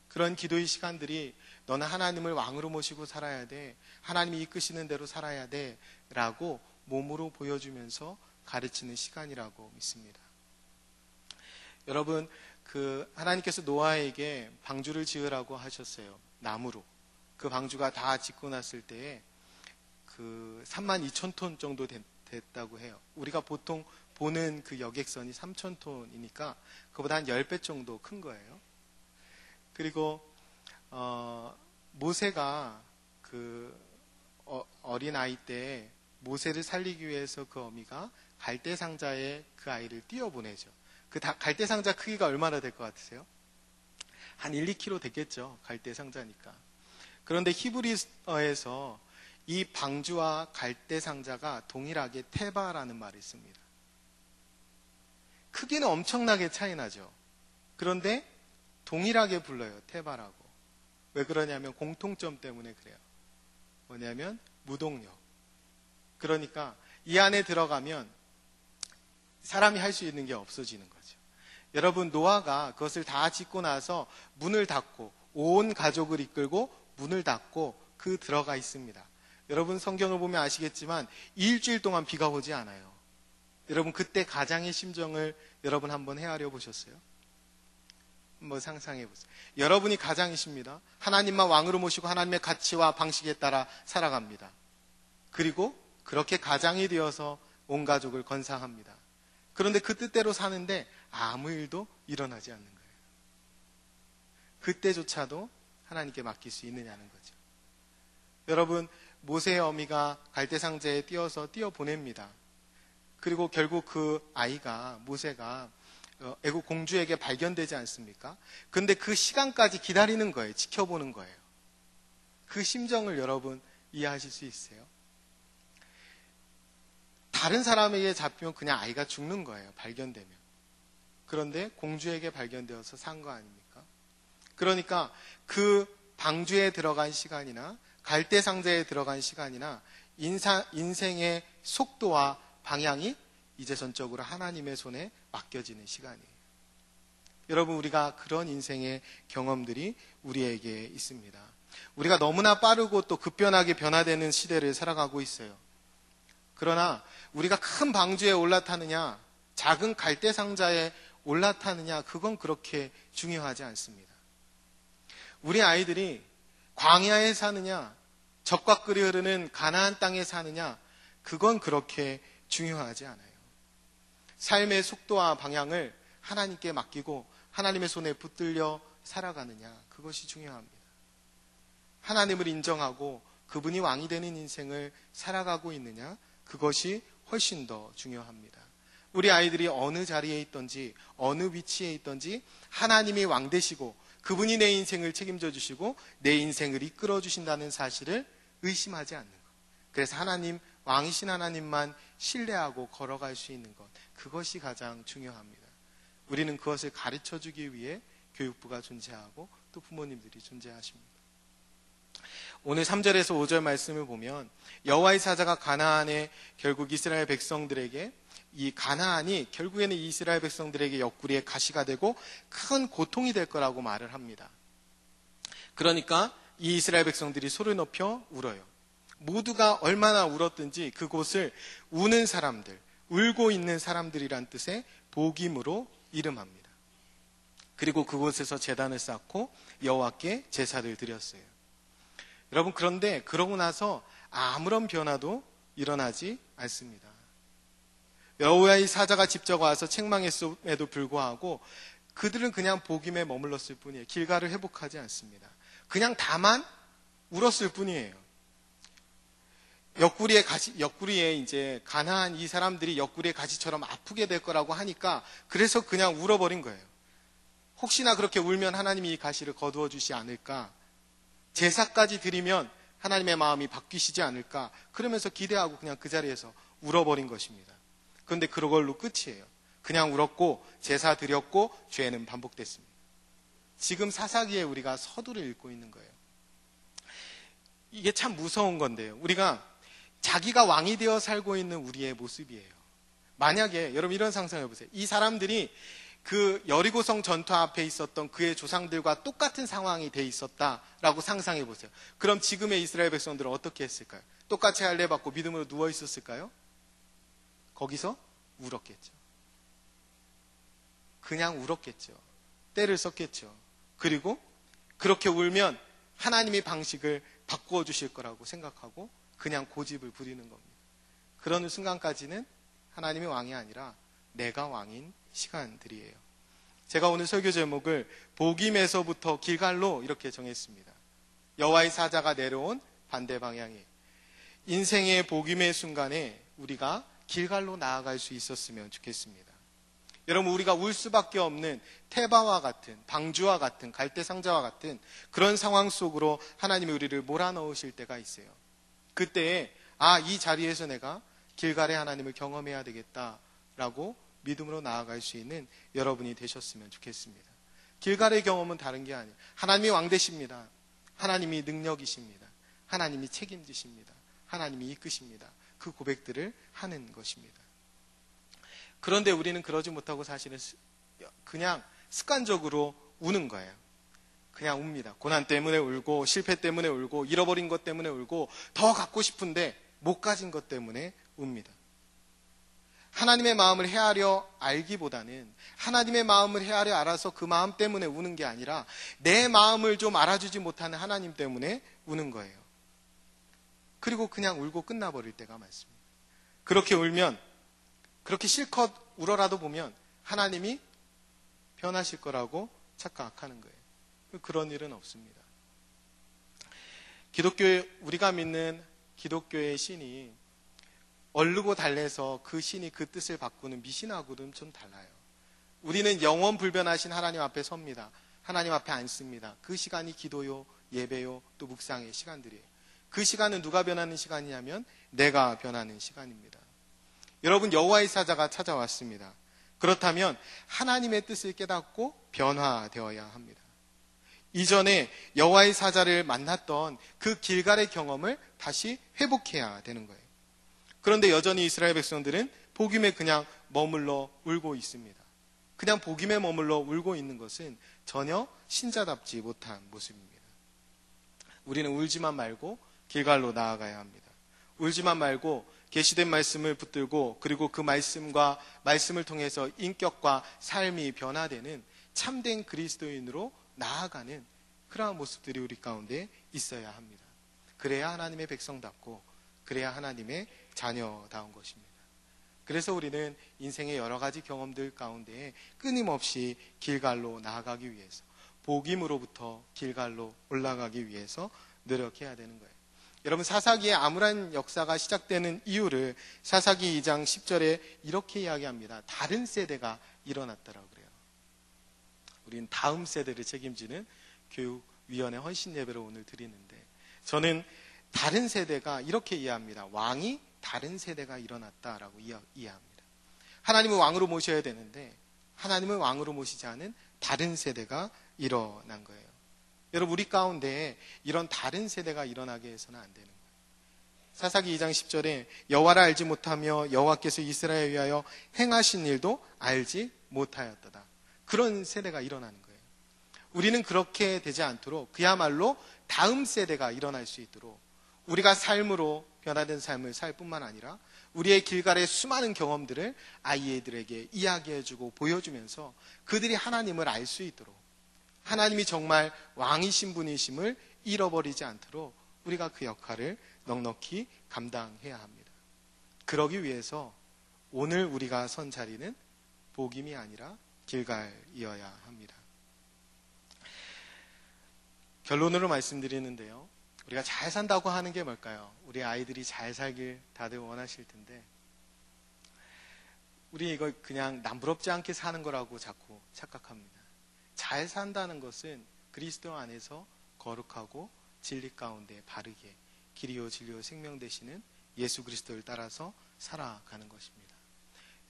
그런 기도의 시간들이 너는 하나님을 왕으로 모시고 살아야 돼, 하나님이 이끄시는 대로 살아야 돼 라고 몸으로 보여주면서 가르치는 시간이라고 믿습니다. 여러분, 하나님께서 노아에게 방주를 지으라고 하셨어요. 나무로. 그 방주가 다 짓고 났을 때에 32,000톤 정도 됐다고 해요. 우리가 보통 보는 그 여객선이 3,000톤이니까 그보다 한 10배 정도 큰 거예요. 그리고 모세가 어린 아이 때 모세를 살리기 위해서 그 어미가 갈대 상자에 그 아이를 띄워보내죠. 그 갈대 상자 크기가 얼마나 될 것 같으세요? 한 1, 2kg 됐겠죠. 갈대 상자니까. 그런데 히브리어에서 이 방주와 갈대 상자가 동일하게 테바라는 말이 있습니다. 크기는 엄청나게 차이 나죠. 그런데 동일하게 불러요. 테바라고. 왜 그러냐면 공통점 때문에 그래요. 뭐냐면 무동력. 그러니까 이 안에 들어가면 사람이 할 수 있는 게 없어지는 거죠. 여러분, 노아가 그것을 다 짓고 나서 문을 닫고 온 가족을 이끌고 문을 닫고 들어가 있습니다. 여러분, 성경을 보면 아시겠지만 일주일 동안 비가 오지 않아요. 여러분, 그때 가장의 심정을 여러분 한번 헤아려 보셨어요? 한번 상상해 보세요. 여러분이 가장이십니다. 하나님만 왕으로 모시고 하나님의 가치와 방식에 따라 살아갑니다. 그리고 그렇게 가장이 되어서 온 가족을 건사합니다. 그런데 그 뜻대로 사는데 아무 일도 일어나지 않는 거예요. 그때조차도 하나님께 맡길 수 있느냐는 거죠. 여러분, 모세의 어미가 갈대상자에 띄워서 띄워보냅니다. 그리고 결국 그 아이가, 모세가 애국 공주에게 발견되지 않습니까? 그런데 그 시간까지 기다리는 거예요. 지켜보는 거예요. 그 심정을 여러분 이해하실 수 있어요? 다른 사람에게 잡히면 그냥 아이가 죽는 거예요. 발견되면. 그런데 공주에게 발견되어서 산 거 아닙니까? 그러니까 그 방주에 들어간 시간이나 갈대상자에 들어간 시간이나 인생의 속도와 방향이 이제 전적으로 하나님의 손에 맡겨지는 시간이에요. 여러분, 우리가 그런 인생의 경험들이 우리에게 있습니다. 우리가 너무나 빠르고 또 급변하게 변화되는 시대를 살아가고 있어요. 그러나 우리가 큰 방주에 올라타느냐, 작은 갈대 상자에 올라타느냐, 그건 그렇게 중요하지 않습니다. 우리 아이들이 광야에 사느냐, 젖과 꿀이 흐르는 가나안 땅에 사느냐, 그건 그렇게 중요하지 않아요. 삶의 속도와 방향을 하나님께 맡기고 하나님의 손에 붙들려 살아가느냐, 그것이 중요합니다. 하나님을 인정하고 그분이 왕이 되는 인생을 살아가고 있느냐, 그것이 훨씬 더 중요합니다. 우리 아이들이 어느 자리에 있든지 어느 위치에 있든지 하나님이 왕 되시고 그분이 내 인생을 책임져 주시고 내 인생을 이끌어 주신다는 사실을 의심하지 않는 것. 그래서 하나님, 왕이신 하나님만 신뢰하고 걸어갈 수 있는 것, 그것이 가장 중요합니다. 우리는 그것을 가르쳐 주기 위해 교육부가 존재하고 또 부모님들이 존재하십니다. 오늘 3절에서 5절 말씀을 보면 여호와의 사자가 가나안에 결국 이스라엘 백성들에게, 이 가나안이 결국에는 이스라엘 백성들에게 옆구리에 가시가 되고 큰 고통이 될 거라고 말을 합니다. 그러니까 이 이스라엘 백성들이 소리를 높여 울어요. 모두가 얼마나 울었든지 그곳을 우는 사람들, 울고 있는 사람들이란 뜻의 복임으로 이름합니다. 그리고 그곳에서 제단을 쌓고 여호와께 제사를 드렸어요. 여러분, 그런데 그러고 나서 아무런 변화도 일어나지 않습니다. 여호와의 사자가 직접 와서 책망했음에도 불구하고 그들은 그냥 복임에 머물렀을 뿐이에요. 길가를 회복하지 않습니다. 그냥 다만 울었을 뿐이에요. 옆구리에 이제 가나안 이 사람들이 옆구리의 가시처럼 아프게 될 거라고 하니까 그래서 그냥 울어버린 거예요. 혹시나 그렇게 울면 하나님이 이 가시를 거두어 주시지 않을까? 제사까지 드리면 하나님의 마음이 바뀌시지 않을까? 그러면서 기대하고 그냥 그 자리에서 울어버린 것입니다. 그런데 그걸로 끝이에요. 그냥 울었고 제사 드렸고 죄는 반복됐습니다. 지금 사사기에 우리가 서두를 읽고 있는 거예요. 이게 참 무서운 건데요. 우리가 자기가 왕이 되어 살고 있는 우리의 모습이에요. 만약에 여러분 이런 상상해 보세요. 이 사람들이 그 여리고성 전투 앞에 있었던 그의 조상들과 똑같은 상황이 돼 있었다라고 상상해 보세요. 그럼 지금의 이스라엘 백성들은 어떻게 했을까요? 똑같이 할례 받고 믿음으로 누워 있었을까요? 거기서 울었겠죠. 그냥 울었겠죠. 때를 썼겠죠. 그리고 그렇게 울면 하나님이 방식을 바꾸어 주실 거라고 생각하고 그냥 고집을 부리는 겁니다. 그러는 순간까지는 하나님이 왕이 아니라 내가 왕인 시간들이에요. 제가 오늘 설교 제목을 복임에서부터 길갈로 이렇게 정했습니다. 여호와의 사자가 내려온 반대 방향에 인생의 복임의 순간에 우리가 길갈로 나아갈 수 있었으면 좋겠습니다. 여러분, 우리가 울 수밖에 없는 테바와 같은, 방주와 같은, 갈대상자와 같은 그런 상황 속으로 하나님이 우리를 몰아넣으실 때가 있어요. 그때에 이 자리에서 내가 길갈의 하나님을 경험해야 되겠다라고 믿음으로 나아갈 수 있는 여러분이 되셨으면 좋겠습니다. 길갈의 경험은 다른 게 아니에요. 하나님이 왕 되십니다. 하나님이 능력이십니다. 하나님이 책임지십니다. 하나님이 이끄십니다. 그 고백들을 하는 것입니다. 그런데 우리는 그러지 못하고 사실은 그냥 습관적으로 우는 거예요. 그냥 웁니다. 고난 때문에 울고, 실패 때문에 울고, 잃어버린 것 때문에 울고, 더 갖고 싶은데 못 가진 것 때문에 웁니다. 하나님의 마음을 헤아려 알기보다는 하나님의 마음을 헤아려 알아서 그 마음 때문에 우는 게 아니라 내 마음을 좀 알아주지 못하는 하나님 때문에 우는 거예요. 그리고 그냥 울고 끝나버릴 때가 많습니다. 그렇게 울면, 그렇게 실컷 울어라도 보면 하나님이 변하실 거라고 착각하는 거예요. 그런 일은 없습니다. 우리가 믿는 기독교의 신이 얼르고 달래서 그 신이 그 뜻을 바꾸는 미신하고는 좀 달라요. 우리는 영원 불변하신 하나님 앞에 섭니다. 하나님 앞에 앉습니다. 그 시간이 기도요, 예배요, 또 묵상의 시간들이에요. 그 시간은 누가 변하는 시간이냐면 내가 변하는 시간입니다. 여러분, 여호와의 사자가 찾아왔습니다. 그렇다면 하나님의 뜻을 깨닫고 변화되어야 합니다. 이전에 여호와의 사자를 만났던 그 길갈의 경험을 다시 회복해야 되는 거예요. 그런데 여전히 이스라엘 백성들은 복임에 그냥 머물러 울고 있습니다. 그냥 복임에 머물러 울고 있는 것은 전혀 신자답지 못한 모습입니다. 우리는 울지만 말고 길갈로 나아가야 합니다. 울지만 말고 계시된 말씀을 붙들고 그리고 그 말씀과 말씀을 통해서 인격과 삶이 변화되는 참된 그리스도인으로 나아가는 그러한 모습들이 우리 가운데 있어야 합니다. 그래야 하나님의 백성답고 그래야 하나님의 자녀다운 것입니다. 그래서 우리는 인생의 여러 가지 경험들 가운데 끊임없이 길갈로 나아가기 위해서, 복임으로부터 길갈로 올라가기 위해서 노력해야 되는 거예요. 여러분, 사사기의 암울한 역사가 시작되는 이유를 사사기 2장 10절에 이렇게 이야기합니다. 다른 세대가 일어났다라고 그래요. 우리는 다음 세대를 책임지는 교육위원회 헌신 예배를 오늘 드리는데, 저는 다른 세대가 이렇게 이해합니다. 왕이 다른 세대가 일어났다라고 이해합니다. 하나님을 왕으로 모셔야 되는데 하나님을 왕으로 모시지 않은 다른 세대가 일어난 거예요. 여러분, 우리 가운데 이런 다른 세대가 일어나게 해서는 안 되는 거예요. 사사기 2장 10절에 여호와를 알지 못하며 여호와께서 이스라엘을 위하여 행하신 일도 알지 못하였도다. 그런 세대가 일어나는 거예요. 우리는 그렇게 되지 않도록 그야말로 다음 세대가 일어날 수 있도록 우리가 삶으로 변화된 삶을 살 뿐만 아니라 우리의 길갈의 수많은 경험들을 아이들에게 이야기해주고 보여주면서 그들이 하나님을 알 수 있도록, 하나님이 정말 왕이신 분이심을 잃어버리지 않도록 우리가 그 역할을 넉넉히 감당해야 합니다. 그러기 위해서 오늘 우리가 선 자리는 복임이 아니라 길갈이어야 합니다. 결론으로 말씀드리는데요, 우리가 잘 산다고 하는 게 뭘까요? 우리 아이들이 잘 살길 다들 원하실 텐데, 우리 이거 그냥 남부럽지 않게 사는 거라고 자꾸 착각합니다. 잘 산다는 것은 그리스도 안에서 거룩하고 진리 가운데 바르게 길이요 진리요 생명 되시는 예수 그리스도를 따라서 살아가는 것입니다.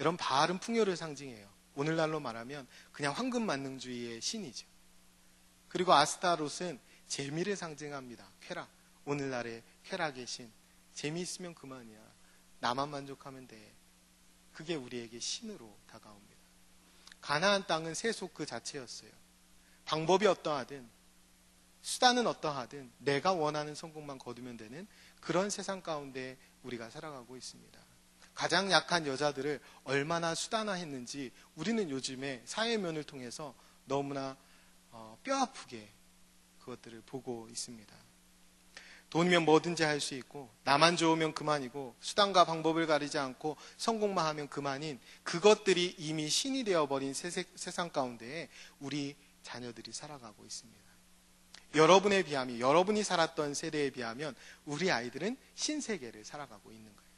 여러분, 바알은 풍요를 상징해요. 오늘날로 말하면 그냥 황금만능주의의 신이죠. 그리고 아스타롯은 재미를 상징합니다. 쾌락. 오늘날의 쾌락의 신. 재미있으면 그만이야. 나만 만족하면 돼. 그게 우리에게 신으로 다가옵니다. 가나안 땅은 세속 그 자체였어요. 방법이 어떠하든, 수단은 어떠하든 내가 원하는 성공만 거두면 되는 그런 세상 가운데 우리가 살아가고 있습니다. 가장 약한 여자들을 얼마나 수단화했는지 우리는 요즘에 사회면을 통해서 너무나 뼈아프게 그것들을 보고 있습니다. 돈이면 뭐든지 할 수 있고, 나만 좋으면 그만이고, 수단과 방법을 가리지 않고 성공만 하면 그만인 그것들이 이미 신이 되어버린 세상 가운데에 우리 자녀들이 살아가고 있습니다. 여러분에 비하면, 여러분이 살았던 세대에 비하면 우리 아이들은 신세계를 살아가고 있는 거예요.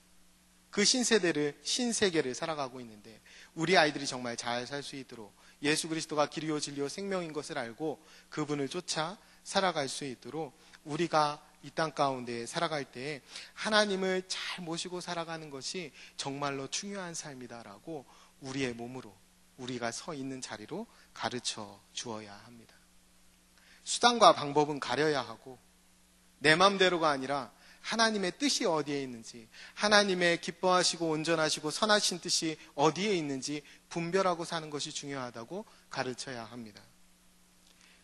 그 신세계를 살아가고 있는데, 우리 아이들이 정말 잘 살 수 있도록 예수 그리스도가 길이요 진리요 생명인 것을 알고 그분을 쫓아 살아갈 수 있도록 우리가 이 땅 가운데 살아갈 때 하나님을 잘 모시고 살아가는 것이 정말로 중요한 삶이다라고 우리의 몸으로, 우리가 서 있는 자리로 가르쳐 주어야 합니다. 수단과 방법은 가려야 하고, 내 마음대로가 아니라 하나님의 뜻이 어디에 있는지, 하나님의 기뻐하시고 온전하시고 선하신 뜻이 어디에 있는지 분별하고 사는 것이 중요하다고 가르쳐야 합니다.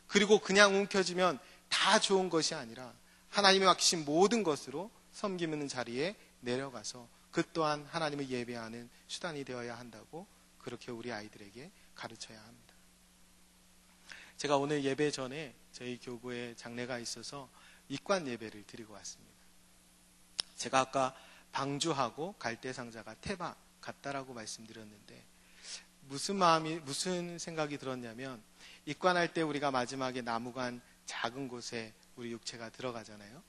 그리고 그냥 움켜쥐면 다 좋은 것이 아니라 하나님이 맡기신 모든 것으로 섬기는 자리에 내려가서 그 또한 하나님을 예배하는 수단이 되어야 한다고 그렇게 우리 아이들에게 가르쳐야 합니다. 제가 오늘 예배 전에 저희 교구에 장례가 있어서 입관 예배를 드리고 왔습니다. 제가 아까 방주하고 갈대상자가 태바 같다라고 말씀드렸는데, 무슨 생각이 들었냐면, 입관할 때 우리가 마지막에 나무관 작은 곳에 우리 육체가 들어가잖아요.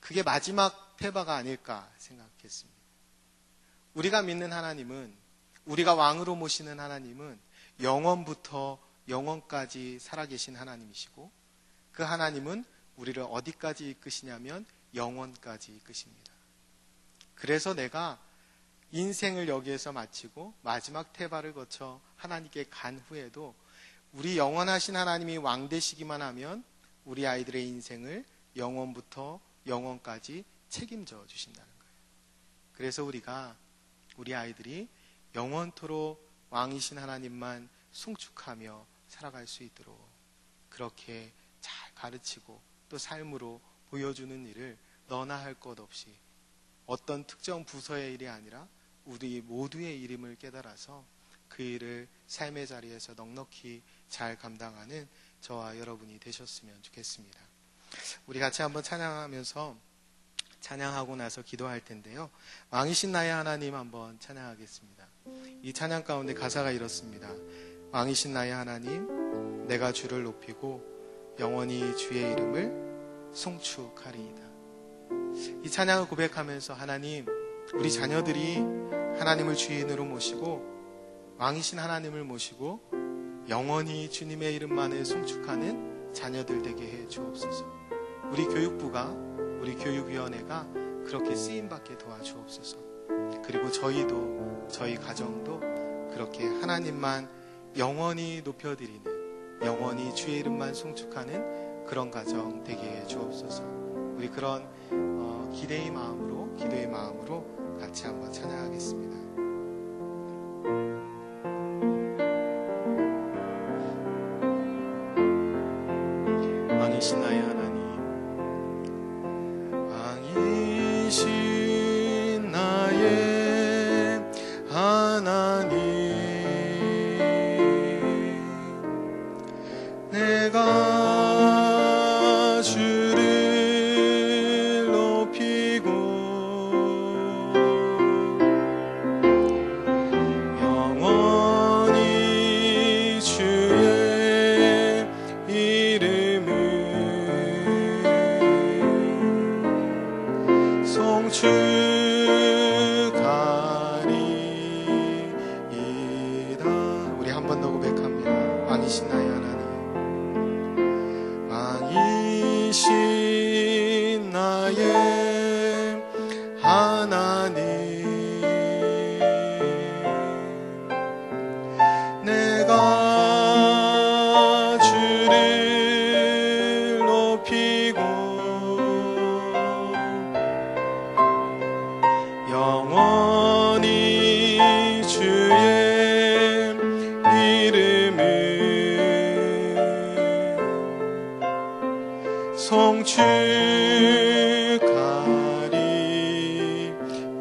그게 마지막 태바가 아닐까 생각했습니다. 우리가 믿는 하나님은, 우리가 왕으로 모시는 하나님은 영원부터 영원까지 살아계신 하나님이시고, 그 하나님은 우리를 어디까지 이끄시냐면 영원까지 이끄십니다. 그래서 내가 인생을 여기에서 마치고 마지막 태바를 거쳐 하나님께 간 후에도 우리 영원하신 하나님이 왕 되시기만 하면 우리 아이들의 인생을 영원부터 영원까지 책임져 주신다는 거예요. 그래서 우리가 우리 아이들이 영원토록 왕이신 하나님만 송축하며 살아갈 수 있도록 그렇게 잘 가르치고 또 삶으로 보여주는 일을 너나 할 것 없이 어떤 특정 부서의 일이 아니라 우리 모두의 일임을 깨달아서 그 일을 삶의 자리에서 넉넉히 잘 감당하는 저와 여러분이 되셨으면 좋겠습니다. 우리 같이 한번 찬양하면서 찬양하고 나서 기도할 텐데요. 왕이신 나의 하나님 한번 찬양하겠습니다. 이 찬양 가운데 가사가 이렇습니다. 왕이신 나의 하나님, 내가 주를 높이고 영원히 주의 이름을 송축하리이다. 이 찬양을 고백하면서 하나님, 우리 자녀들이 하나님을 주인으로 모시고 왕이신 하나님을 모시고 영원히 주님의 이름만을 송축하는 자녀들 되게 해 주옵소서. 우리 교육부가, 우리 교육위원회가 그렇게 쓰임받게 도와주옵소서. 그리고 저희도, 저희 가정도 그렇게 하나님만 영원히 높여드리는, 영원히 주의 이름만 송축하는 그런 가정 되게 해 주옵소서. 우리 그런 기도의 마음으로 같이 한번 찬양하겠습니다. 왕이신 나의 하나님, 왕이신 나의 하나님, 내가 주를 높이고 영원히 주의 이름을 송축하리이다. 우리 한 번 더 고백합니다. 왕이신 나의 하나님, 왕이신 나의 하나님, 내가 주를 높이고 영원히 주의 이름을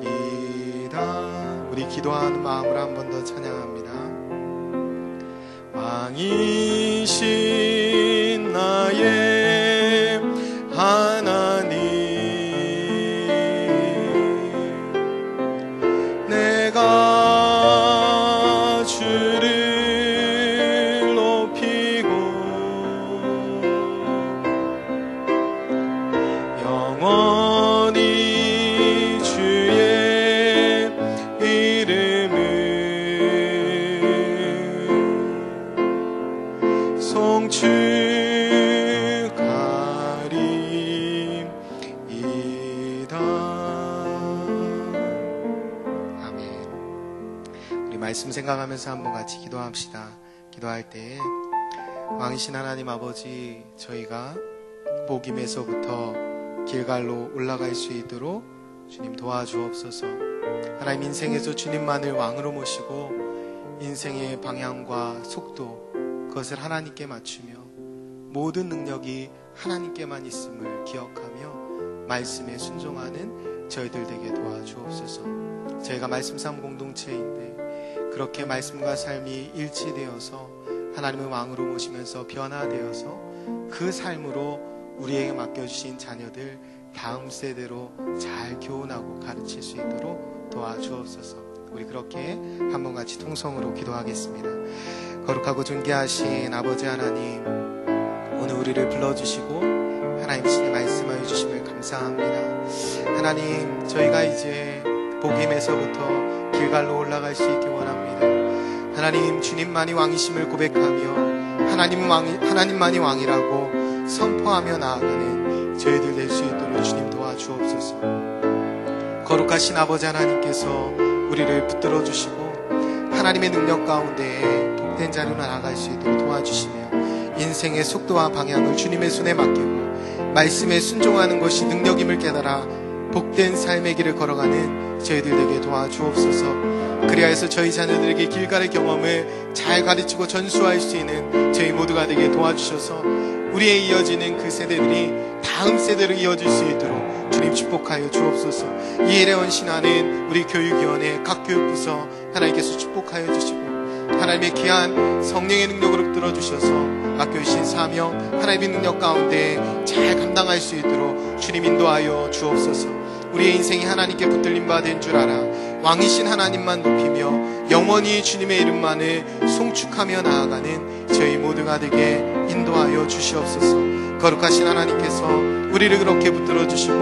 송축하리이다. 우리 기도하는 마음으로 한 번 더 찬양합니다. 왕이신 나의 하나님, 내가 주를 높이고 영원히 주의 이름을 송축하리이다. 아멘. 우리 말씀 생각하면서 한번 같이 기도합시다. 기도할 때 왕이신 하나님 아버지, 저희가 복임에서부터 길갈로 올라갈 수 있도록 주님 도와주옵소서. 하나님, 인생에서 주님만을 왕으로 모시고 인생의 방향과 속도, 그것을 하나님께 맞추며 모든 능력이 하나님께만 있음을 기억하며 말씀에 순종하는 저희들 되게 도와주옵소서. 저희가 말씀 삶 공동체인데 그렇게 말씀과 삶이 일치되어서 하나님을 왕으로 모시면서 변화되어서 그 삶으로 우리에게 맡겨주신 자녀들 다음 세대로 잘 교훈하고 가르칠 수 있도록 도와주옵소서. 우리 그렇게 한번 같이 통성으로 기도하겠습니다. 거룩하고 존귀하신 아버지 하나님, 오늘 우리를 불러주시고 하나님 신의 말씀하여 주심을 감사합니다. 하나님, 저희가 이제 복임에서부터 길갈로 올라갈 수 있기 원합니다. 하나님, 주님만이 왕이심을 고백하며 하나님만이 왕이라고 선포하며 나아가는 저희들 될 수 있도록 주님 도와주옵소서. 거룩하신 아버지 하나님께서 우리를 붙들어 주시고 하나님의 능력 가운데 복된 자리로 나아갈 수 있도록 도와주시며 인생의 속도와 방향을 주님의 손에 맡기고 말씀에 순종하는 것이 능력임을 깨달아 복된 삶의 길을 걸어가는 저희들 되게 도와주옵소서. 그리하여서 저희 자녀들에게 길갈의 경험을 잘 가르치고 전수할 수 있는 저희 모두가 되게 도와주셔서 우리의 이어지는 그 세대들이 다음 세대로 이어질 수 있도록 주님 축복하여 주옵소서. 이 일에 헌신하는 우리 교육위원회 각 교육부서 하나님께서 축복하여 주시고 하나님의 귀한 성령의 능력으로 붙들어 주셔서 맡겨주신 사명 하나님의 능력 가운데 잘 감당할 수 있도록 주님 인도하여 주옵소서. 우리의 인생이 하나님께 붙들림 받은 줄 알아 왕이신 하나님만 높이며 영원히 주님의 이름만을 송축하며 나아가는 저희 모두가 되게 인도하여 주시옵소서. 거룩하신 하나님께서 우리를 그렇게 붙들어 주시고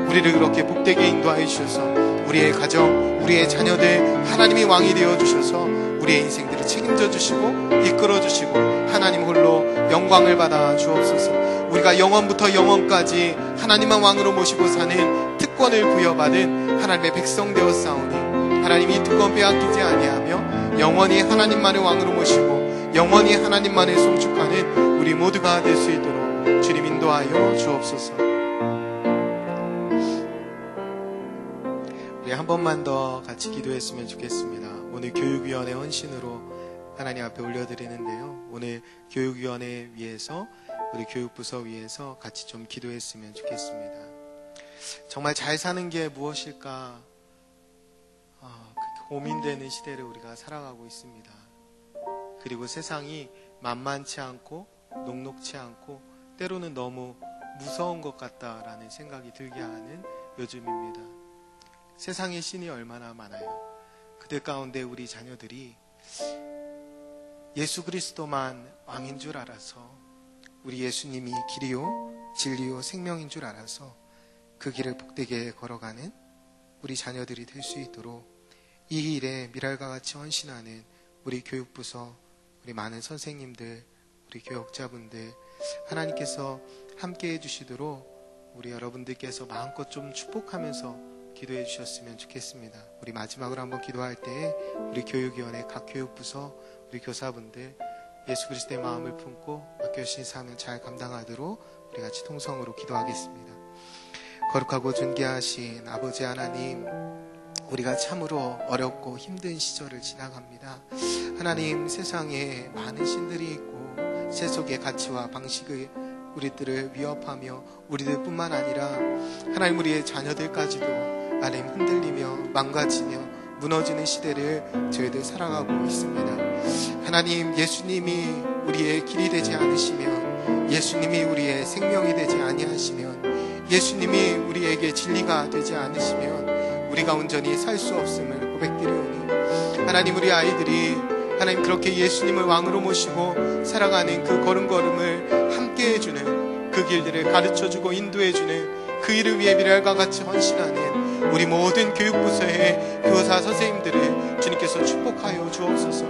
우리를 그렇게 복되게 인도하여 주셔서 우리의 가정, 우리의 자녀들 하나님이 왕이 되어 주셔서 우리의 인생들을 책임져 주시고 이끌어 주시고 하나님 홀로 영광을 받아 주옵소서. 우리가 영원부터 영원까지 하나님만 왕으로 모시고 사는 특권을 부여받은 하나님의 백성 되었사오니 하나님 이 특권 빼앗기지 아니하며 영원히 하나님만을 왕으로 모시고 영원히 하나님만을 송축하는 우리 모두가 될 수 있도록 주님 인도하여 주옵소서. 우리 한 번만 더 같이 기도했으면 좋겠습니다. 오늘 교육위원회 헌신으로 하나님 앞에 올려드리는데요. 오늘 교육위원회 위해서 우리 교육부서 위해서 같이 좀 기도했으면 좋겠습니다. 정말 잘 사는 게 무엇일까 고민되는 시대를 우리가 살아가고 있습니다. 그리고 세상이 만만치 않고 녹록치 않고 때로는 너무 무서운 것 같다라는 생각이 들게 하는 요즘입니다. 세상의 신이 얼마나 많아요. 그들 가운데 우리 자녀들이 예수 그리스도만 왕인 줄 알아서 우리 예수님이 길이요 진리요 생명인 줄 알아서 그 길을 복되게 걸어가는 우리 자녀들이 될 수 있도록 이 일에 미랄과 같이 헌신하는 우리 교육부서 우리 많은 선생님들 우리 교역자분들 하나님께서 함께 해주시도록 우리 여러분들께서 마음껏 좀 축복하면서 기도해 주셨으면 좋겠습니다. 우리 마지막으로 한번 기도할 때 우리 교육위원회 각 교육부서 우리 교사분들 예수 그리스도의 마음을 품고 맡겨주신 사명 잘 감당하도록 우리 같이 통성으로 기도하겠습니다. 거룩하고 존귀하신 아버지 하나님, 우리가 참으로 어렵고 힘든 시절을 지나갑니다. 하나님, 세상에 많은 신들이 있고 세속의 가치와 방식을 우리들을 위협하며 우리들뿐만 아니라 하나님 우리의 자녀들까지도 하나님 흔들리며 망가지며 무너지는 시대를 저희들 살아가고 있습니다. 하나님, 예수님이 우리의 길이 되지 않으시면, 예수님이 우리의 생명이 되지 아니하시면, 예수님이 우리에게 진리가 되지 않으시면 우리가 온전히 살 수 없음을 고백드리오니 하나님, 우리 아이들이 하나님 그렇게 예수님을 왕으로 모시고 살아가는 그 걸음걸음을 함께 해주는 그 길들을 가르쳐주고 인도해주는 그 일을 위해 미랄과 같이 헌신하는 우리 모든 교육부서의 교사 선생님들을 주님께서 축복하여 주옵소서.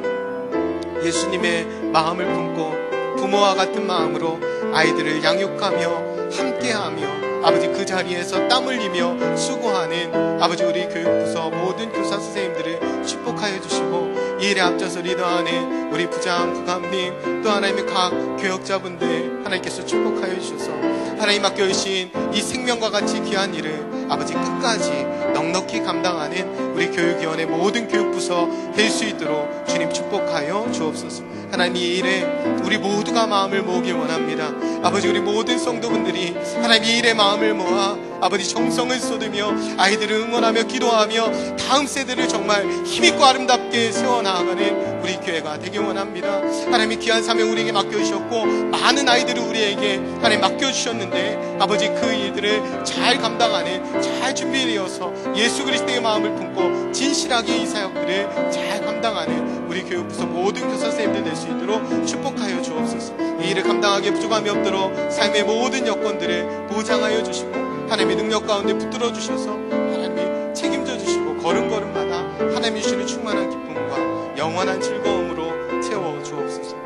예수님의 마음을 품고 부모와 같은 마음으로 아이들을 양육하며 함께하며 아버지 그 자리에서 땀 흘리며 수고하는 아버지 우리 교육부서 모든 교사 선생님들을 축복하여 주시고 이 일에 앞서서 리더하는 우리 부장, 부감님 또 하나님의 각 교역자분들 하나님께서 축복하여 주셔서 하나님 맡겨주신 이 생명과 같이 귀한 일을 아버지 끝까지 넉넉히 감당하는 우리 교육위원회 모든 교육부서 될 수 있도록 주님 축복하여 주옵소서. 하나님, 이 일에 우리 모두가 마음을 모으길 원합니다. 아버지, 우리 모든 성도분들이 하나님 이 일에 마음을 모아 아버지 정성을 쏟으며 아이들을 응원하며 기도하며 다음 세대를 정말 힘있고 아름답게 세워나가는 우리 교회가 되길 원합니다. 하나님이 귀한 사명 우리에게 맡겨주셨고 많은 아이들을 우리에게 하나님 맡겨주셨는데 아버지 그 일들을 잘 감당하는 잘 준비되어서 예수 그리스도의 마음을 품고 진실하게 이 사역들을 잘 감당하는 우리 교육부서 모든 교사 선생님들 될 수 있도록 축복하여 주옵소서. 이 일을 감당하기에 부족함이 없도록 삶의 모든 여건들을 보장하여 주시고 하나님의 능력 가운데 붙들어 주셔서 하나님이 책임져 주시고 걸음걸음마다 하나님이 주시는 충만한 기쁨과 영원한 즐거움으로 채워 주옵소서.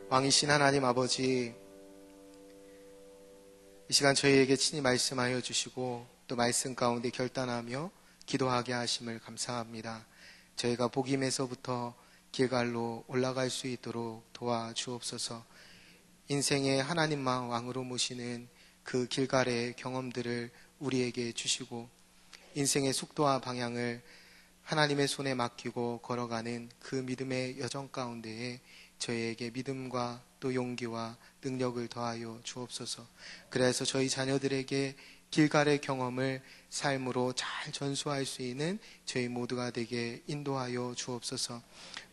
왕이신 하나님 아버지, 이 시간 저희에게 친히 말씀하여 주시고 또 말씀 가운데 결단하며 기도하게 하심을 감사합니다. 저희가 복임에서부터 길갈로 올라갈 수 있도록 도와주옵소서. 인생의 하나님만 왕으로 모시는 그 길갈의 경험들을 우리에게 주시고 인생의 속도와 방향을 하나님의 손에 맡기고 걸어가는 그 믿음의 여정 가운데에 저희에게 믿음과 또 용기와 능력을 더하여 주옵소서. 그래서 저희 자녀들에게 길갈의 경험을 삶으로 잘 전수할 수 있는 저희 모두가 되게 인도하여 주옵소서.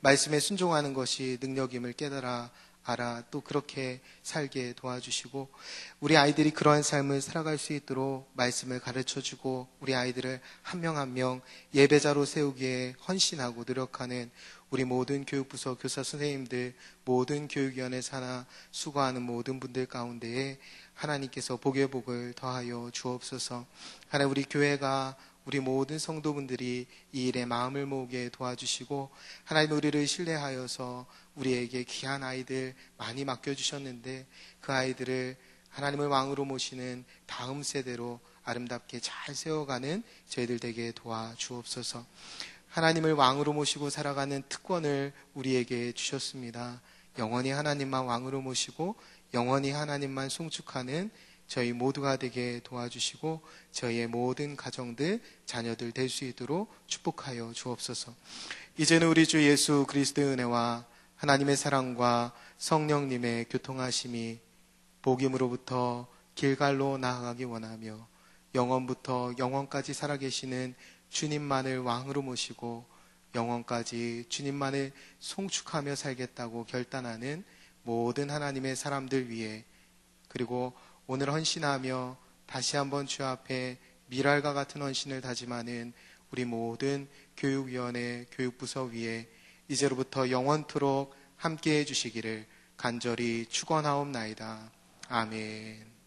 말씀에 순종하는 것이 능력임을 깨달아 알아 또 그렇게 살게 도와주시고, 우리 아이들이 그러한 삶을 살아갈 수 있도록 말씀을 가르쳐주고, 우리 아이들을 한 명 한 명 예배자로 세우기에 헌신하고 노력하는 우리 모든 교육부서 교사 선생님들, 모든 교육위원회 산하 수고하는 모든 분들 가운데에 하나님께서 복의 복을 더하여 주옵소서. 하나님, 우리 교회가 우리 모든 성도분들이 이 일에 마음을 모으게 도와주시고, 하나님 우리를 신뢰하여서 우리에게 귀한 아이들 많이 맡겨주셨는데 그 아이들을 하나님을 왕으로 모시는 다음 세대로 아름답게 잘 세워가는 저희들 되게 도와주옵소서. 하나님을 왕으로 모시고 살아가는 특권을 우리에게 주셨습니다. 영원히 하나님만 왕으로 모시고 영원히 하나님만 송축하는 저희 모두가 되게 도와주시고, 저희의 모든 가정들, 자녀들 될 수 있도록 축복하여 주옵소서. 이제는 우리 주 예수 그리스도의 은혜와 하나님의 사랑과 성령님의 교통하심이 복임으로부터 길갈로 나아가기 원하며 영원부터 영원까지 살아계시는 주님만을 왕으로 모시고 영원까지 주님만을 송축하며 살겠다고 결단하는 모든 하나님의 사람들 위해, 그리고 오늘 헌신하며 다시 한번 주 앞에 밀알과 같은 헌신을 다짐하는 우리 모든 교육위원회, 교육부서 위에 이제로부터 영원토록 함께해 주시기를 간절히 축원하옵나이다. 아멘.